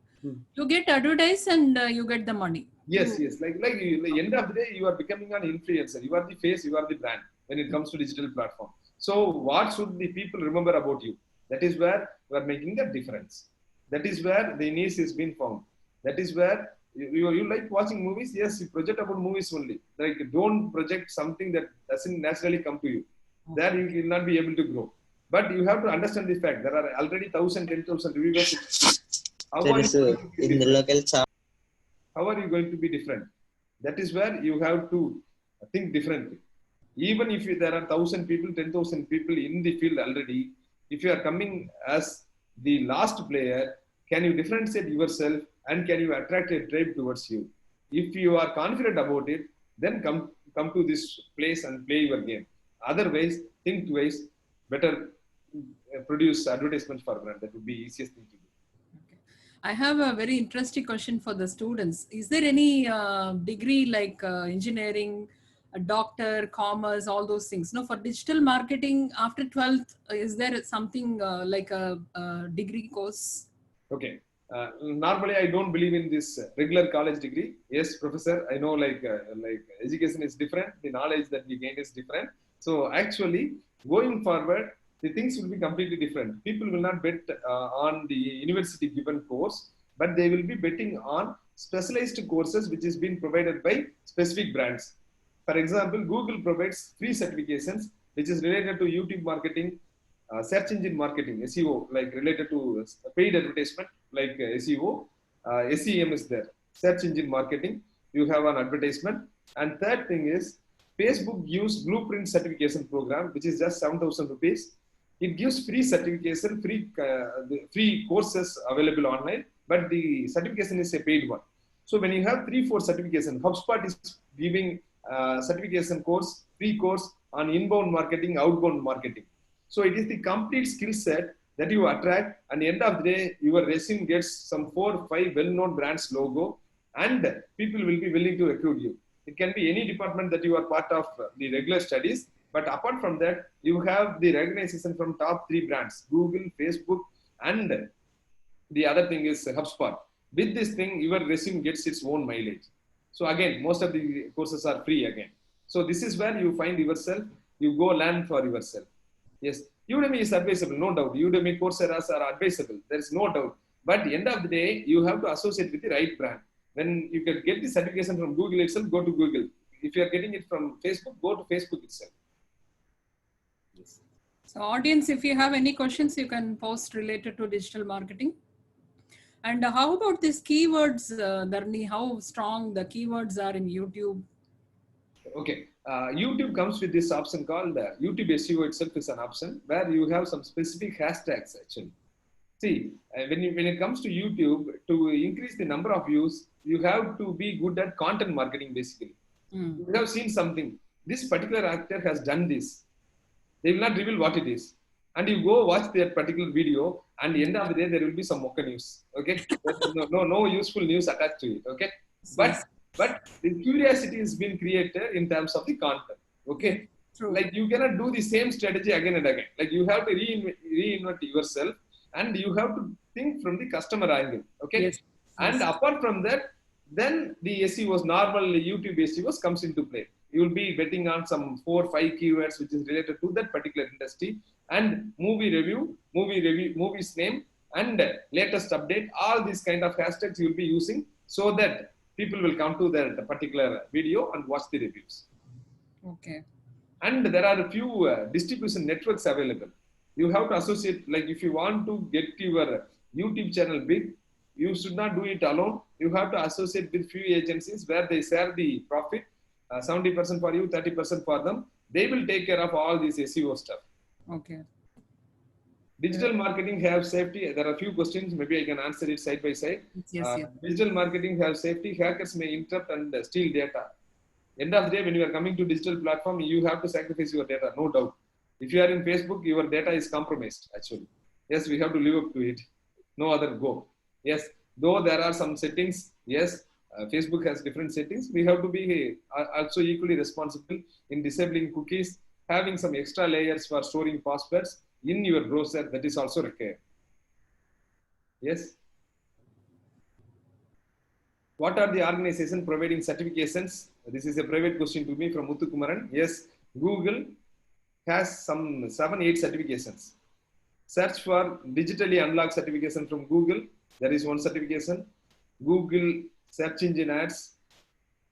You get advertised and you get the money. Yes. Like end of the day, you are becoming an influencer. You are the face, you are the brand when it comes to digital platform. So what should the people remember about you? That is where you are making the difference. That is where the niche is being found. That is where you like watching movies. Yes, you project about movies only. Like don't project something that doesn't naturally come to you. There you will not be able to grow. But you have to understand the fact there are already 1,000, 10,000 reviewers. How are you going to be different? That is where you have to think differently. Even if there are 1,000 people, 10,000 people in the field already, if you are coming as the last player, can you differentiate yourself, and can you attract a tribe towards you? If you are confident about it, then come to this place and play your game. Otherwise, think twice. Better produce advertisements for brand. That would be easiest thing to do. I have a very interesting question for the students. Is there any degree like engineering a doctor, commerce, all those things. No, for digital marketing after 12th, is there something like a degree course? Okay. Normally, I don't believe in this regular college degree. Yes, professor, I know like education is different. The knowledge that we gain is different. So actually, going forward, the things will be completely different. People will not bet on the university given course, but they will be betting on specialized courses which is being provided by specific brands. For example, Google provides free certifications which is related to YouTube marketing, search engine marketing, SEO, like related to paid advertisement, like SEO. SEM is there. Search engine marketing, you have an advertisement. And third thing is, Facebook gives Blueprint certification program, which is just 7,000 rupees. It gives free certification, free courses available online, but the certification is a paid one. So when you have 3-4 certification, HubSpot is giving certification course, free course on inbound marketing, outbound marketing. So it is the complete skill set that you attract, and end of the day, your resume gets some 4 or 5 well-known brands logo, and people will be willing to recruit you. It can be any department that you are part of the regular studies, but apart from that, you have the recognition from top 3 brands, Google, Facebook, and the other thing is HubSpot. With this thing, your resume gets its own mileage. So again, most of the courses are free again. So this is where you find yourself, you go learn for yourself. Yes, Udemy is advisable, no doubt. Udemy, Coursera are advisable. There is no doubt. But at the end of the day, you have to associate with the right brand. When you can get the certification from Google itself, go to Google. If you are getting it from Facebook, go to Facebook itself. Yes. So audience, if you have any questions, you can post related to digital marketing. And how about these keywords, Dharni? How strong the keywords are in YouTube? Okay. YouTube comes with this option called YouTube SEO itself is an option where you have some specific hashtags actually. See, when it comes to YouTube, to increase the number of views, you have to be good at content marketing basically. You have seen something. This particular actor has done this. They will not reveal what it is. And you go watch their particular video, and at the end of the day, there will be some mocha news. Okay? no useful news attached to it. Okay? But the curiosity has been created in terms of the content. Okay? True. Like you cannot do the same strategy again and again. Like you have to reinvent yourself, and you have to think from the customer angle. Okay? Yes. And apart from that, then the SEOs, normal YouTube SEOs comes into play. You will be betting on some 4 or 5 keywords which is related to that particular industry, and movie's name, and latest update. All these kind of hashtags you will be using so that people will come to that particular video and watch the reviews. Okay. And there are a few distribution networks available. You have to associate, like if you want to get your YouTube channel big, you should not do it alone. You have to associate with few agencies where they share the profit, 70% for you, 30% for them. They will take care of all this SEO stuff. Okay. Digital marketing have safety. There are a few questions. Maybe I can answer it side by side. Yes. Digital marketing have safety. Hackers may interrupt and steal data. End of the day, when you are coming to digital platform, you have to sacrifice your data, no doubt. If you are in Facebook, your data is compromised, actually. Yes, we have to live up to it. No other go. Yes, though there are some settings, yes, Facebook has different settings. We have to be also equally responsible in disabling cookies, having some extra layers for storing passwords in your browser. That is also required. Yes. What are the organizations providing certifications? This is a private question to me from Muthu Kumaran. Yes, Google has some 7-8 certifications. Search for digitally unlocked certification from Google. There is one certification. Google search engine ads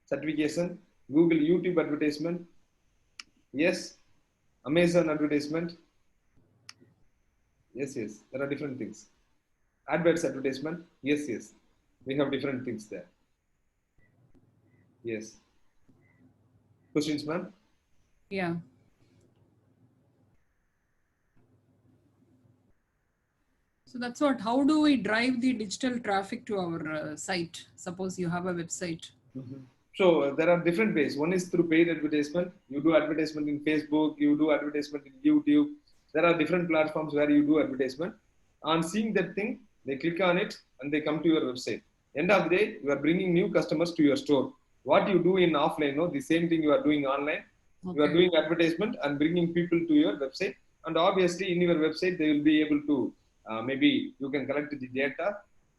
certification. Google YouTube advertisement. Yes. Amazon advertisement. Yes. There are different things. AdWords advertisement. Yes. We have different things there. Yes. Questions, ma'am? Yeah. So that's what. How do we drive the digital traffic to our site? Suppose you have a website. Mm-hmm. So there are different ways. One is through paid advertisement. You do advertisement in Facebook. You do advertisement in YouTube. There are different platforms where you do advertisement. On seeing that thing, they click on it and they come to your website. End of the day, you are bringing new customers to your store. what you do in offline, no, the same thing you are doing online. You are doing advertisement and bringing people to your website, and obviously in your website they will be able to maybe you can collect the data,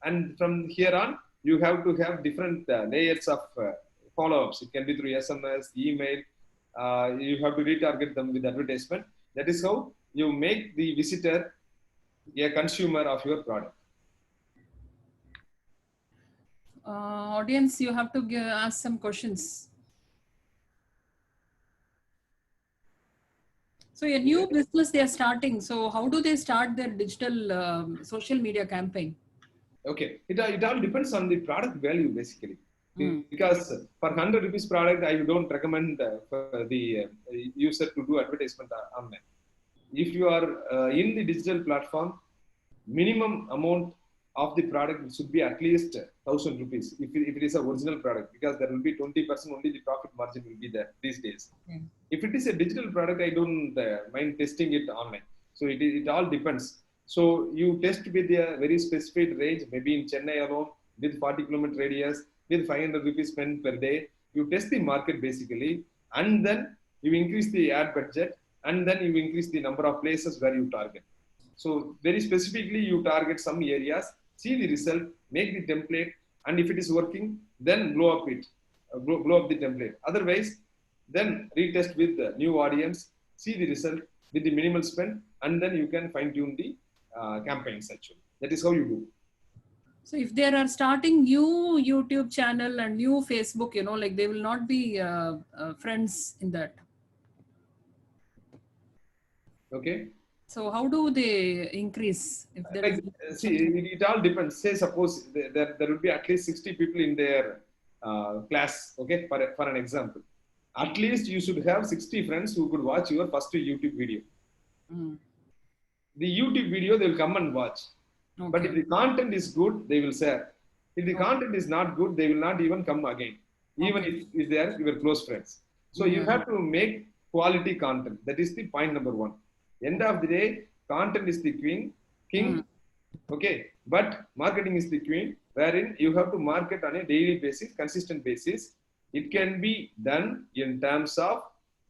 and from here on you have to have different layers of follow-ups. It can be through SMS, email. You have to retarget them with advertisement. That is how you make the visitor a consumer of your product. Audience, you have to ask some questions. So a new business they are starting. So how do they start their digital social media campaign? Okay, it all depends on the product value basically. Because for 100 rupees product, I don't recommend for the user to do advertisement online. If you are in the digital platform, minimum amount of the product should be at least 1,000 rupees if it is a original product, because there will be 20% only the profit margin will be there these days. If it is a digital product, I don't mind testing it online. So it all depends. So you test with a very specific range, maybe in Chennai alone with 40-kilometer radius, with 500 rupees spent per day. You test the market basically, and then you increase the ad budget, and then you increase the number of places where you target. So very specifically, you target some areas, see the result, make the template, and if it is working, then blow up the template. Otherwise, then retest with the new audience, see the result with the minimal spend, and then you can fine tune the campaigns actually. That is how you do. So if they are starting new YouTube channel and new Facebook, like they will not be friends in that. Okay. So how do they increase? If there see, it all depends. Say suppose there will be at least 60 people in their class. Okay, for an example, at least you should have 60 friends who could watch your first YouTube video. The YouTube video they will come and watch. Okay. But if the content is good, they will share. If the content is not good, they will not even come again, even if they are your close friends. So you have to make quality content. That is the point number one. End of the day, content is the king. Okay, but marketing is the queen, wherein you have to market on a daily basis, consistent basis. It can be done in terms of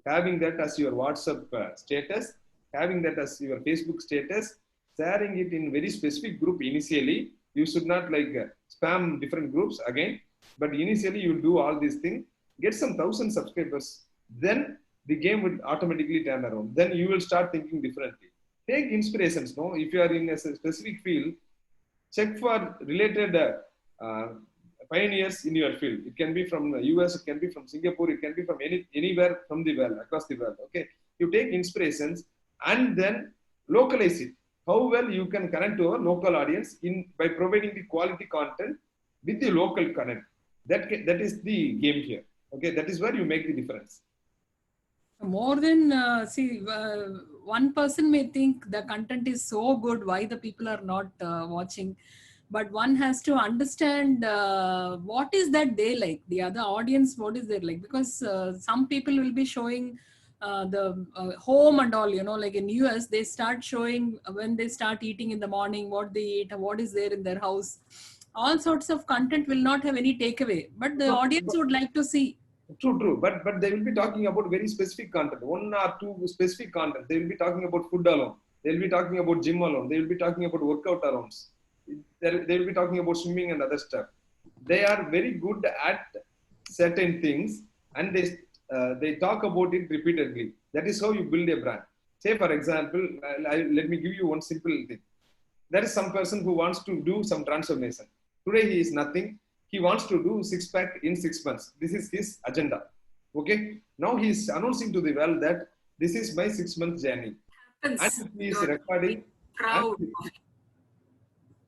having that as your WhatsApp status, having that as your Facebook status, sharing it in very specific group initially. You should not spam different groups again, but initially you do all these things, get some 1,000 subscribers, then the game will automatically turn around. Then you will start thinking differently. Take inspirations. No, if you are in a specific field, check for related pioneers in your field. It can be from the US, it can be from Singapore, it can be from anywhere from the world, across the world. Okay, you take inspirations and then localize it. How well you can connect to a local audience by providing the quality content with the local content. That is the game here. Okay, that is where you make the difference. More than one person may think the content is so good, why the people are not watching, but one has to understand what is that they like, the other audience, what is they like, because some people will be showing the home and all, like in US they start showing when they start eating in the morning, what they eat, what is there in their house. All sorts of content will not have any takeaway, but the audience would like to see. True. But they will be talking about very specific content, 1 or 2 specific content. They will be talking about food alone. They will be talking about gym alone. They will be talking about workout alone. They will be talking about swimming and other stuff. They are very good at certain things, and they talk about it repeatedly. That is how you build a brand. Say for example, let me give you one simple thing. There is some person who wants to do some transformation. Today he is nothing. He wants to do 6-pack in 6 months. This is his agenda. Okay. Now he is announcing to the world that this is my 6-month journey. And he is recording.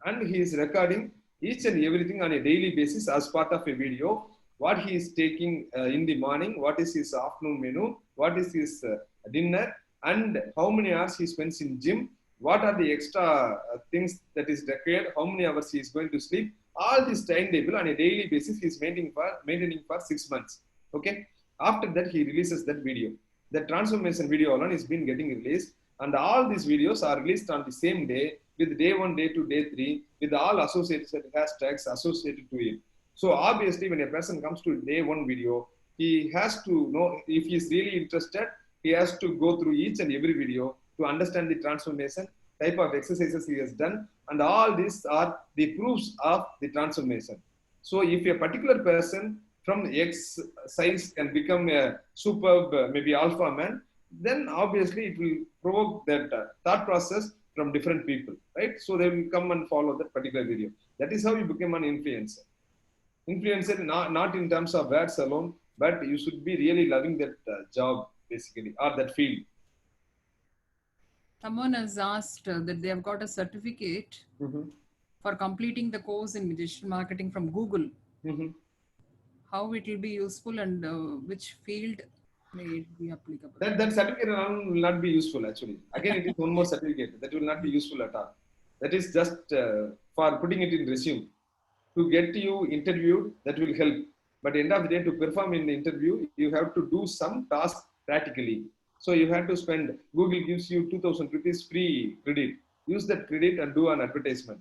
And he is recording each and everything on a daily basis as part of a video. What he is taking in the morning, what is his afternoon menu, what is his dinner, and how many hours he spends in gym, what are the extra things that is required, how many hours he is going to sleep. All this timetable on a daily basis he is maintaining for 6 months. Okay. After that, he releases that video. The transformation video alone is been getting released, and all these videos are released on the same day with day 1, day 2, day 3, with all associated hashtags associated to it. So obviously, when a person comes to day one video, he has to know if he is really interested. He has to go through each and every video to understand the transformation, type of exercises he has done, and all these are the proofs of the transformation. So if a particular person from X size can become a superb, maybe alpha man, then obviously it will provoke that thought process from different people, right? So they will come and follow that particular video. That is how you become an influencer. Influencer, not in terms of words alone, but you should be really loving that job basically, or that field. Someone has asked that they have got a certificate for completing the course in digital marketing from Google. How it will be useful and which field may it be applicable? That certificate alone will not be useful actually. Again, it is one more certificate that will not be useful at all. That is just for putting it in resume. To get you interviewed, that will help. But end of the day, to perform in the interview, you have to do some task practically. So you have to spend, Google gives you 2000 rupees free credit. Use that credit and do an advertisement.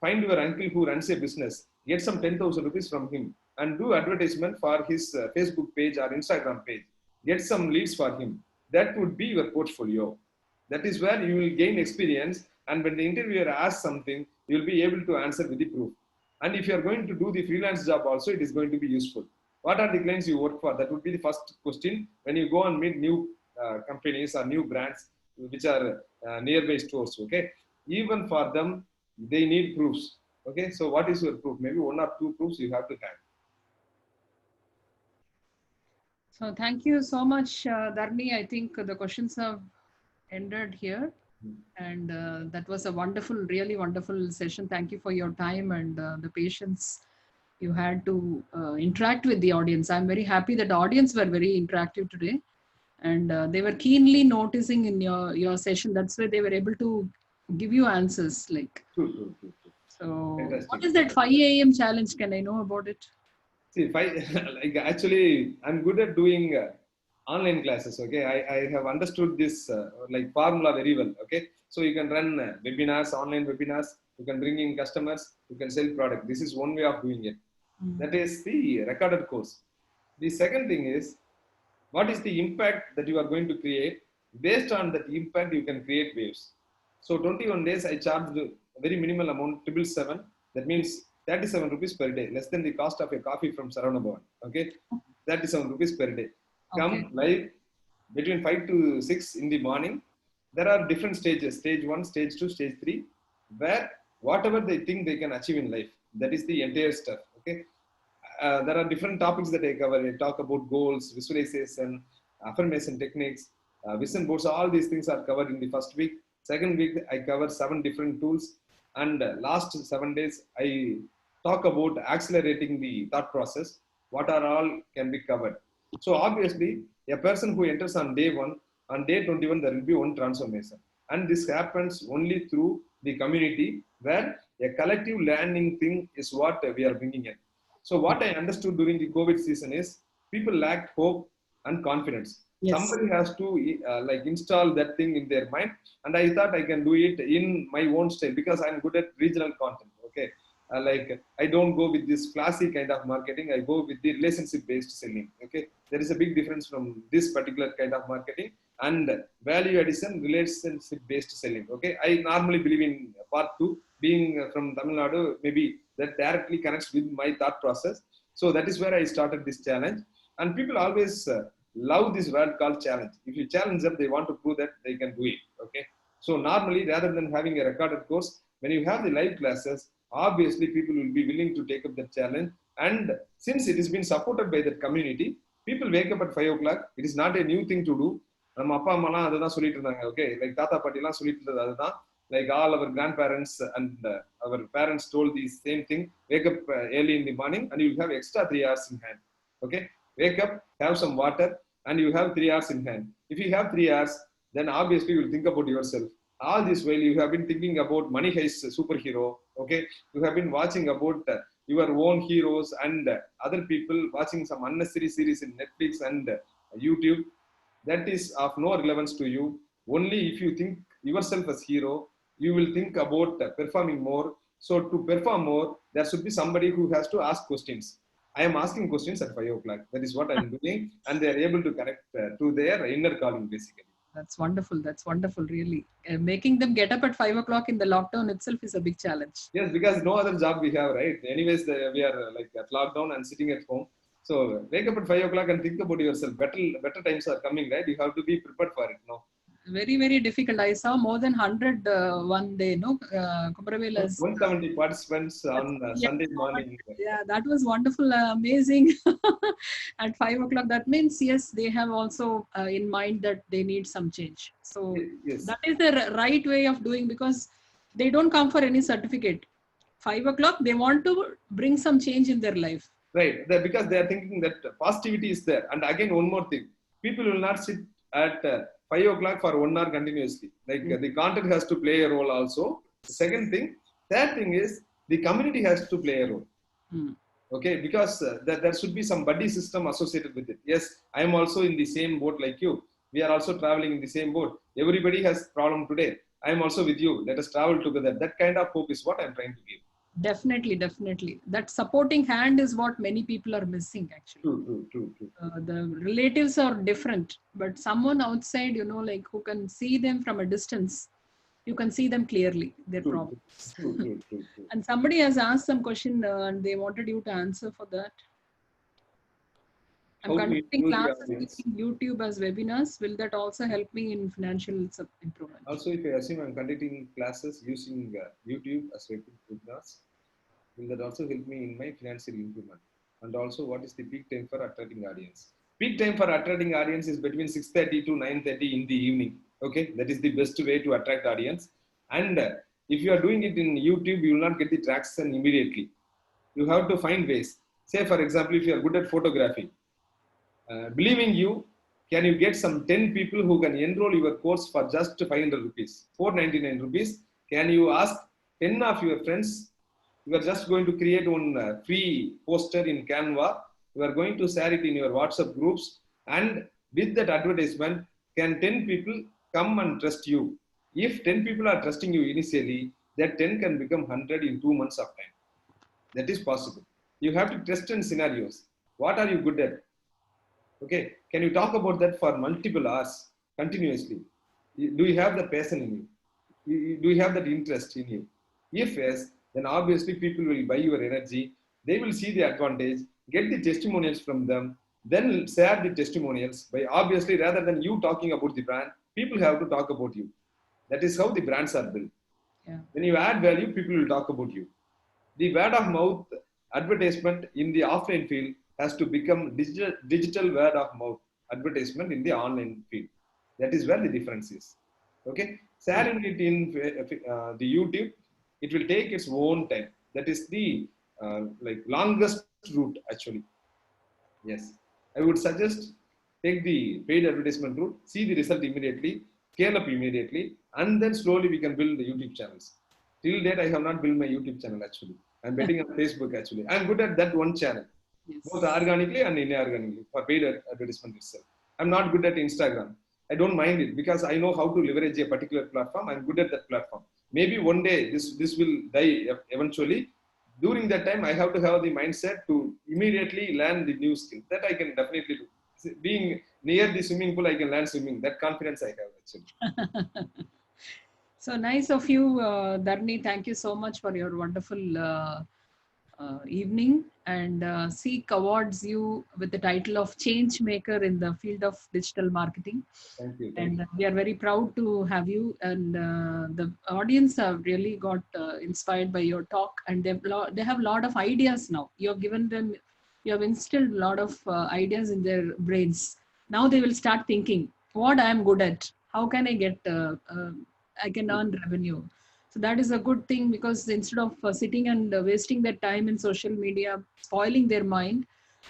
Find your uncle who runs a business, get some 10,000 rupees from him and do advertisement for his Facebook page or Instagram page. Get some leads for him. That would be your portfolio. That is where you will gain experience. And when the interviewer asks something, you will be able to answer with the proof. And if you are going to do the freelance job also, it is going to be useful. What are the clients you work for? That would be the first question when you go and meet new companies or new brands which are nearby stores. Okay, even for them, they need proofs. Okay, so what is your proof? Maybe one or two proofs you have to have. So thank you so much, Dharmi. I think the questions have ended here. And that was a wonderful, really wonderful session. Thank you for your time and the patience you had to interact with the audience. I'm very happy that the audience were very interactive today. And they were keenly noticing in your session. That's why they were able to give you answers. Like, True. So Fantastic. what is that 5 a.m. challenge? Can I know about it? See, like actually, I'm good at doing online classes. Okay, I have understood this like formula very well. Okay, so you can run webinars, online webinars. You can bring in customers. You can sell product. This is one way of doing it. That is the recorded course. The second thing is, what is the impact that you are going to create? Based on that impact, you can create waves. So 21 days, I charged a very minimal amount, 777. That means 37 rupees per day, less than the cost of a coffee from Saravana Bhavan. Okay, 37 rupees per day. Come live between 5 to 6 in the morning. There are different stages, stage 1, stage 2, stage 3, where whatever they think they can achieve in life, that is the entire stuff. Okay, there are different topics that I cover. I talk about goals, visualization, affirmation techniques, vision boards. All these things are covered in the first week. Second week, I cover 7 different tools. And last 7 days, I talk about accelerating the thought process. What are all can be covered. So obviously, a person who enters on day 1, on day 21, there will be one transformation. And this happens only through the community, where a collective learning thing is what we are bringing in. So what I understood during the COVID season is people lacked hope and confidence. Yes. Somebody has to like install that thing in their mind. And I thought I can do it in my own style because I'm good at regional content. Okay. Like I don't go with this classic kind of marketing. I go with the relationship based selling. Okay. There is a big difference from this particular kind of marketing and value addition relationship based selling. Okay. I normally believe in part 2, being from Tamil Nadu, maybe that directly connects with my thought process. So that is where I started this challenge. And people always love this word called challenge. If you challenge them, they want to prove that they can do it. Okay. So normally, rather than having a recorded course, when you have the live classes, obviously people will be willing to take up the challenge. And since it has been supported by the community, people wake up at 5 o'clock. It is not a new thing to do. Okay, like Tata Patila solittu like all our grandparents and our parents told the same thing. Wake up early in the morning and you'll have extra 3 hours in hand. Okay, wake up, have some water, and you have 3 hours in hand. If you have 3 hours, then obviously you'll think about yourself. All this while you have been thinking about Money Heist superhero. Okay, you have been watching about your own heroes and other people watching some unnecessary series in Netflix and YouTube. That is of no relevance to you. Only if you think yourself as hero, you will think about performing more. So to perform more, there should be somebody who has to ask questions. I am asking questions at 5 o'clock. That is what I'm doing. And they are able to connect to their inner calling, basically. That's wonderful. That's wonderful, really. Making them get up at 5 o'clock in the lockdown itself is a big challenge. Yes, because no other job we have, right? Anyways, we are like at lockdown and sitting at home. So wake up at 5 o'clock and think about yourself. Better times are coming, right? You have to be prepared for it now. Very, very difficult. I saw more than 100 one day, no? Kumbharavela's 170 participants on Sunday morning. Yeah, that was wonderful, amazing. At 5 o'clock, that means, yes, they have also in mind that they need some change. So Yes. that is the right way of doing, because they don't come for any certificate. 5 o'clock, they want to bring some change in their life. Right, because they are thinking that positivity is there. And again, one more thing, people will not sit at 5 o'clock for 1 hour continuously. Like the content has to play a role also. The second thing, third thing is the community has to play a role. Okay, because there should be some buddy system associated with it. Yes, I am also in the same boat like you. We are also traveling in the same boat. Everybody has problem today. I am also with you. Let us travel together. That kind of hope is what I'm trying to give. Definitely, definitely. That supporting hand is what many people are missing, actually. True. The relatives are different, but someone outside, like who can see them from a distance, you can see them clearly, their problems. True. And somebody has asked some question and they wanted you to answer for that. I'm conducting classes using YouTube as webinars. Will that also help me in financial improvement? Also, if I assume I'm conducting classes using YouTube as webinars, will that also help me in my financial improvement? And also, what is the peak time for attracting audience? Peak time for attracting audience is between 6:30 to 9:30 in the evening. Okay, that is the best way to attract audience. And if you are doing it in YouTube, you will not get the traction immediately. You have to find ways. Say, for example, if you are good at photography, believing you, can you get some 10 people who can enroll your course for just 500 rupees, 499 rupees? Can you ask 10 of your friends? You are just going to create one free poster in Canva. You are going to share it in your WhatsApp groups. And with that advertisement, can 10 people come and trust you? If 10 people are trusting you initially, that 10 can become 100 in 2 months of time. That is possible. You have to test in scenarios. What are you good at? Okay, can you talk about that for multiple hours continuously? Do you have the passion in you? Do you have that interest in you? If yes, then obviously people will buy your energy. They will see the advantage, get the testimonials from them, then share the testimonials. By obviously, rather than you talking about the brand, people have to talk about you. That is how the brands are built. Yeah. When you add value, people will talk about you. The word of mouth advertisement in the offline field has to become digital word of mouth advertisement in the online field. That is where the difference is. Okay, sharing it in the YouTube, it will take its own time. That is the longest route actually. Yes, I would suggest take the paid advertisement route, see the result immediately, scale up immediately, and then slowly we can build the YouTube channels. Till date, I have not built my YouTube channel actually. I'm betting on Facebook actually. I'm good at that one channel. Yes. Both organically and inorganically for paid advertisement itself. I'm not good at Instagram. I don't mind it because I know how to leverage a particular platform. I'm good at that platform. Maybe one day this will die eventually. During that time, I have to have the mindset to immediately learn the new skill. That I can definitely do. Being near the swimming pool, I can learn swimming. That confidence I have actually. So nice of you, Dharani. Thank you so much for your wonderful evening, and Seek awards you with the title of Change Maker in the field of digital marketing. Thank you. And we are very proud to have you, and the audience have really got inspired by your talk, and they have a lot of ideas now. You have given them, you have instilled a lot of ideas in their brains. Now they will start thinking, what I am good at, how can I get I can earn revenue. So that is a good thing, because instead of sitting and wasting their time in social media, spoiling their mind,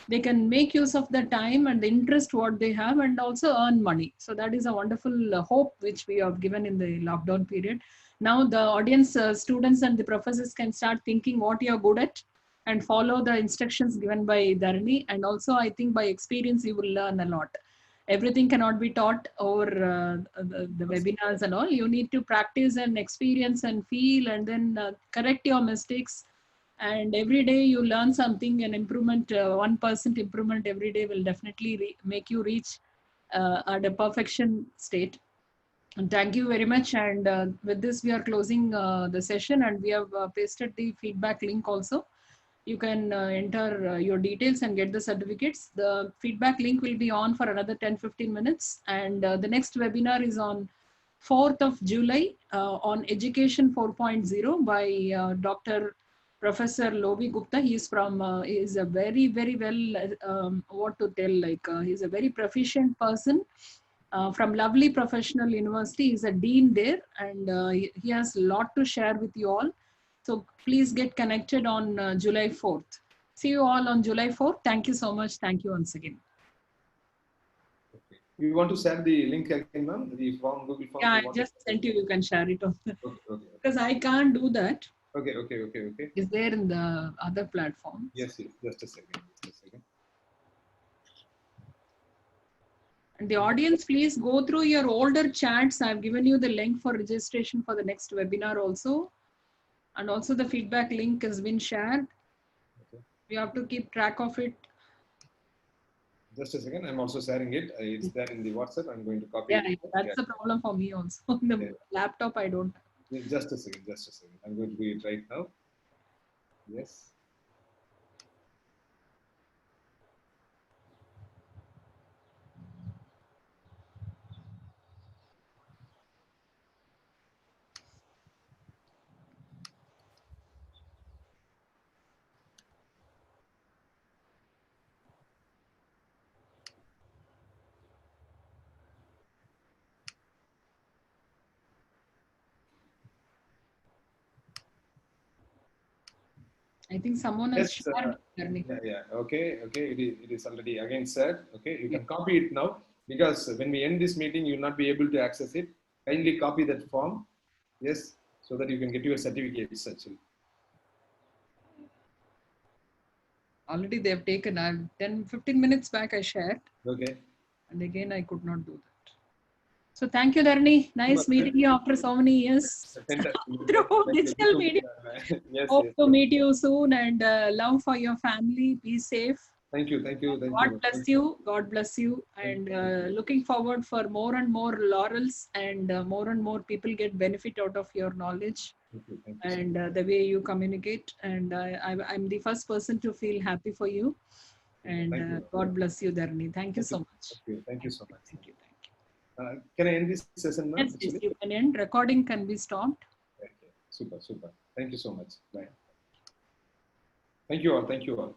they can make use of the time and the interest what they have and also earn money. So that is a wonderful hope which we have given in the lockdown period. Now the audience, students and the professors can start thinking what you are good at and follow the instructions given by Dharani. And also I think by experience you will learn a lot. everything cannot be taught over the webinars and all. You need to practice and experience and feel, and then correct your mistakes. And every day you learn something, an improvement, 1% improvement every day will definitely make you reach at a perfection state. And thank you very much. And with this, we are closing the session, and we have pasted the feedback link also. You can enter your details and get the certificates. The feedback link will be on for another 10-15 minutes. And the next webinar is on 4th of July on Education 4.0 by Dr. Professor Lovi Gupta. He is from, he is a very, very well, what to tell, like he's a very proficient person from Lovely Professional University. He's a dean there, and he has a lot to share with you all. So please get connected on July 4th. See you all on July 4th. Thank you so much. Thank you once again. You want to share the link again, ma'am? The form, Google form? Yeah, I just sent you. You can share it on. Okay. Because I can't do that. Okay. It's there in the other platform. Yes. Just a second. And the audience, please go through your older chats. I've given you the link for registration for the next webinar also. And also the feedback link has been shared. Okay. You have to keep track of it. Just a second. I'm also sharing it. It's there in the WhatsApp. I'm going to copy Yeah, it. that's the problem for me also. On the laptop, I don't. Just a second. I'm going to do it right now. Yes. I think someone has Yes, shared. yeah. Okay. It is already again said. Okay, you can copy it now, because when we end this meeting, you will not be able to access it. Kindly copy that form. Yes, so that you can get your certificates actually. Already they have taken. 10-15 minutes back I shared. Okay. And again I could not do that. So thank you, Dharani. Nice meeting you after so many years through digital media. Yes. Hope to meet you soon, and love for your family. Be safe. Thank you. God bless you. And looking forward for more and more laurels, and more and more people get benefit out of your knowledge. Thank you. And the way you communicate. And I'm the first person to feel happy for you. And God bless you, Dharani. Thank you so much. Thank you so much. Thank you. Can I end this session now? Yes, you can end. Recording can be stopped. Okay. Super. Thank you so much. Bye. Thank you all.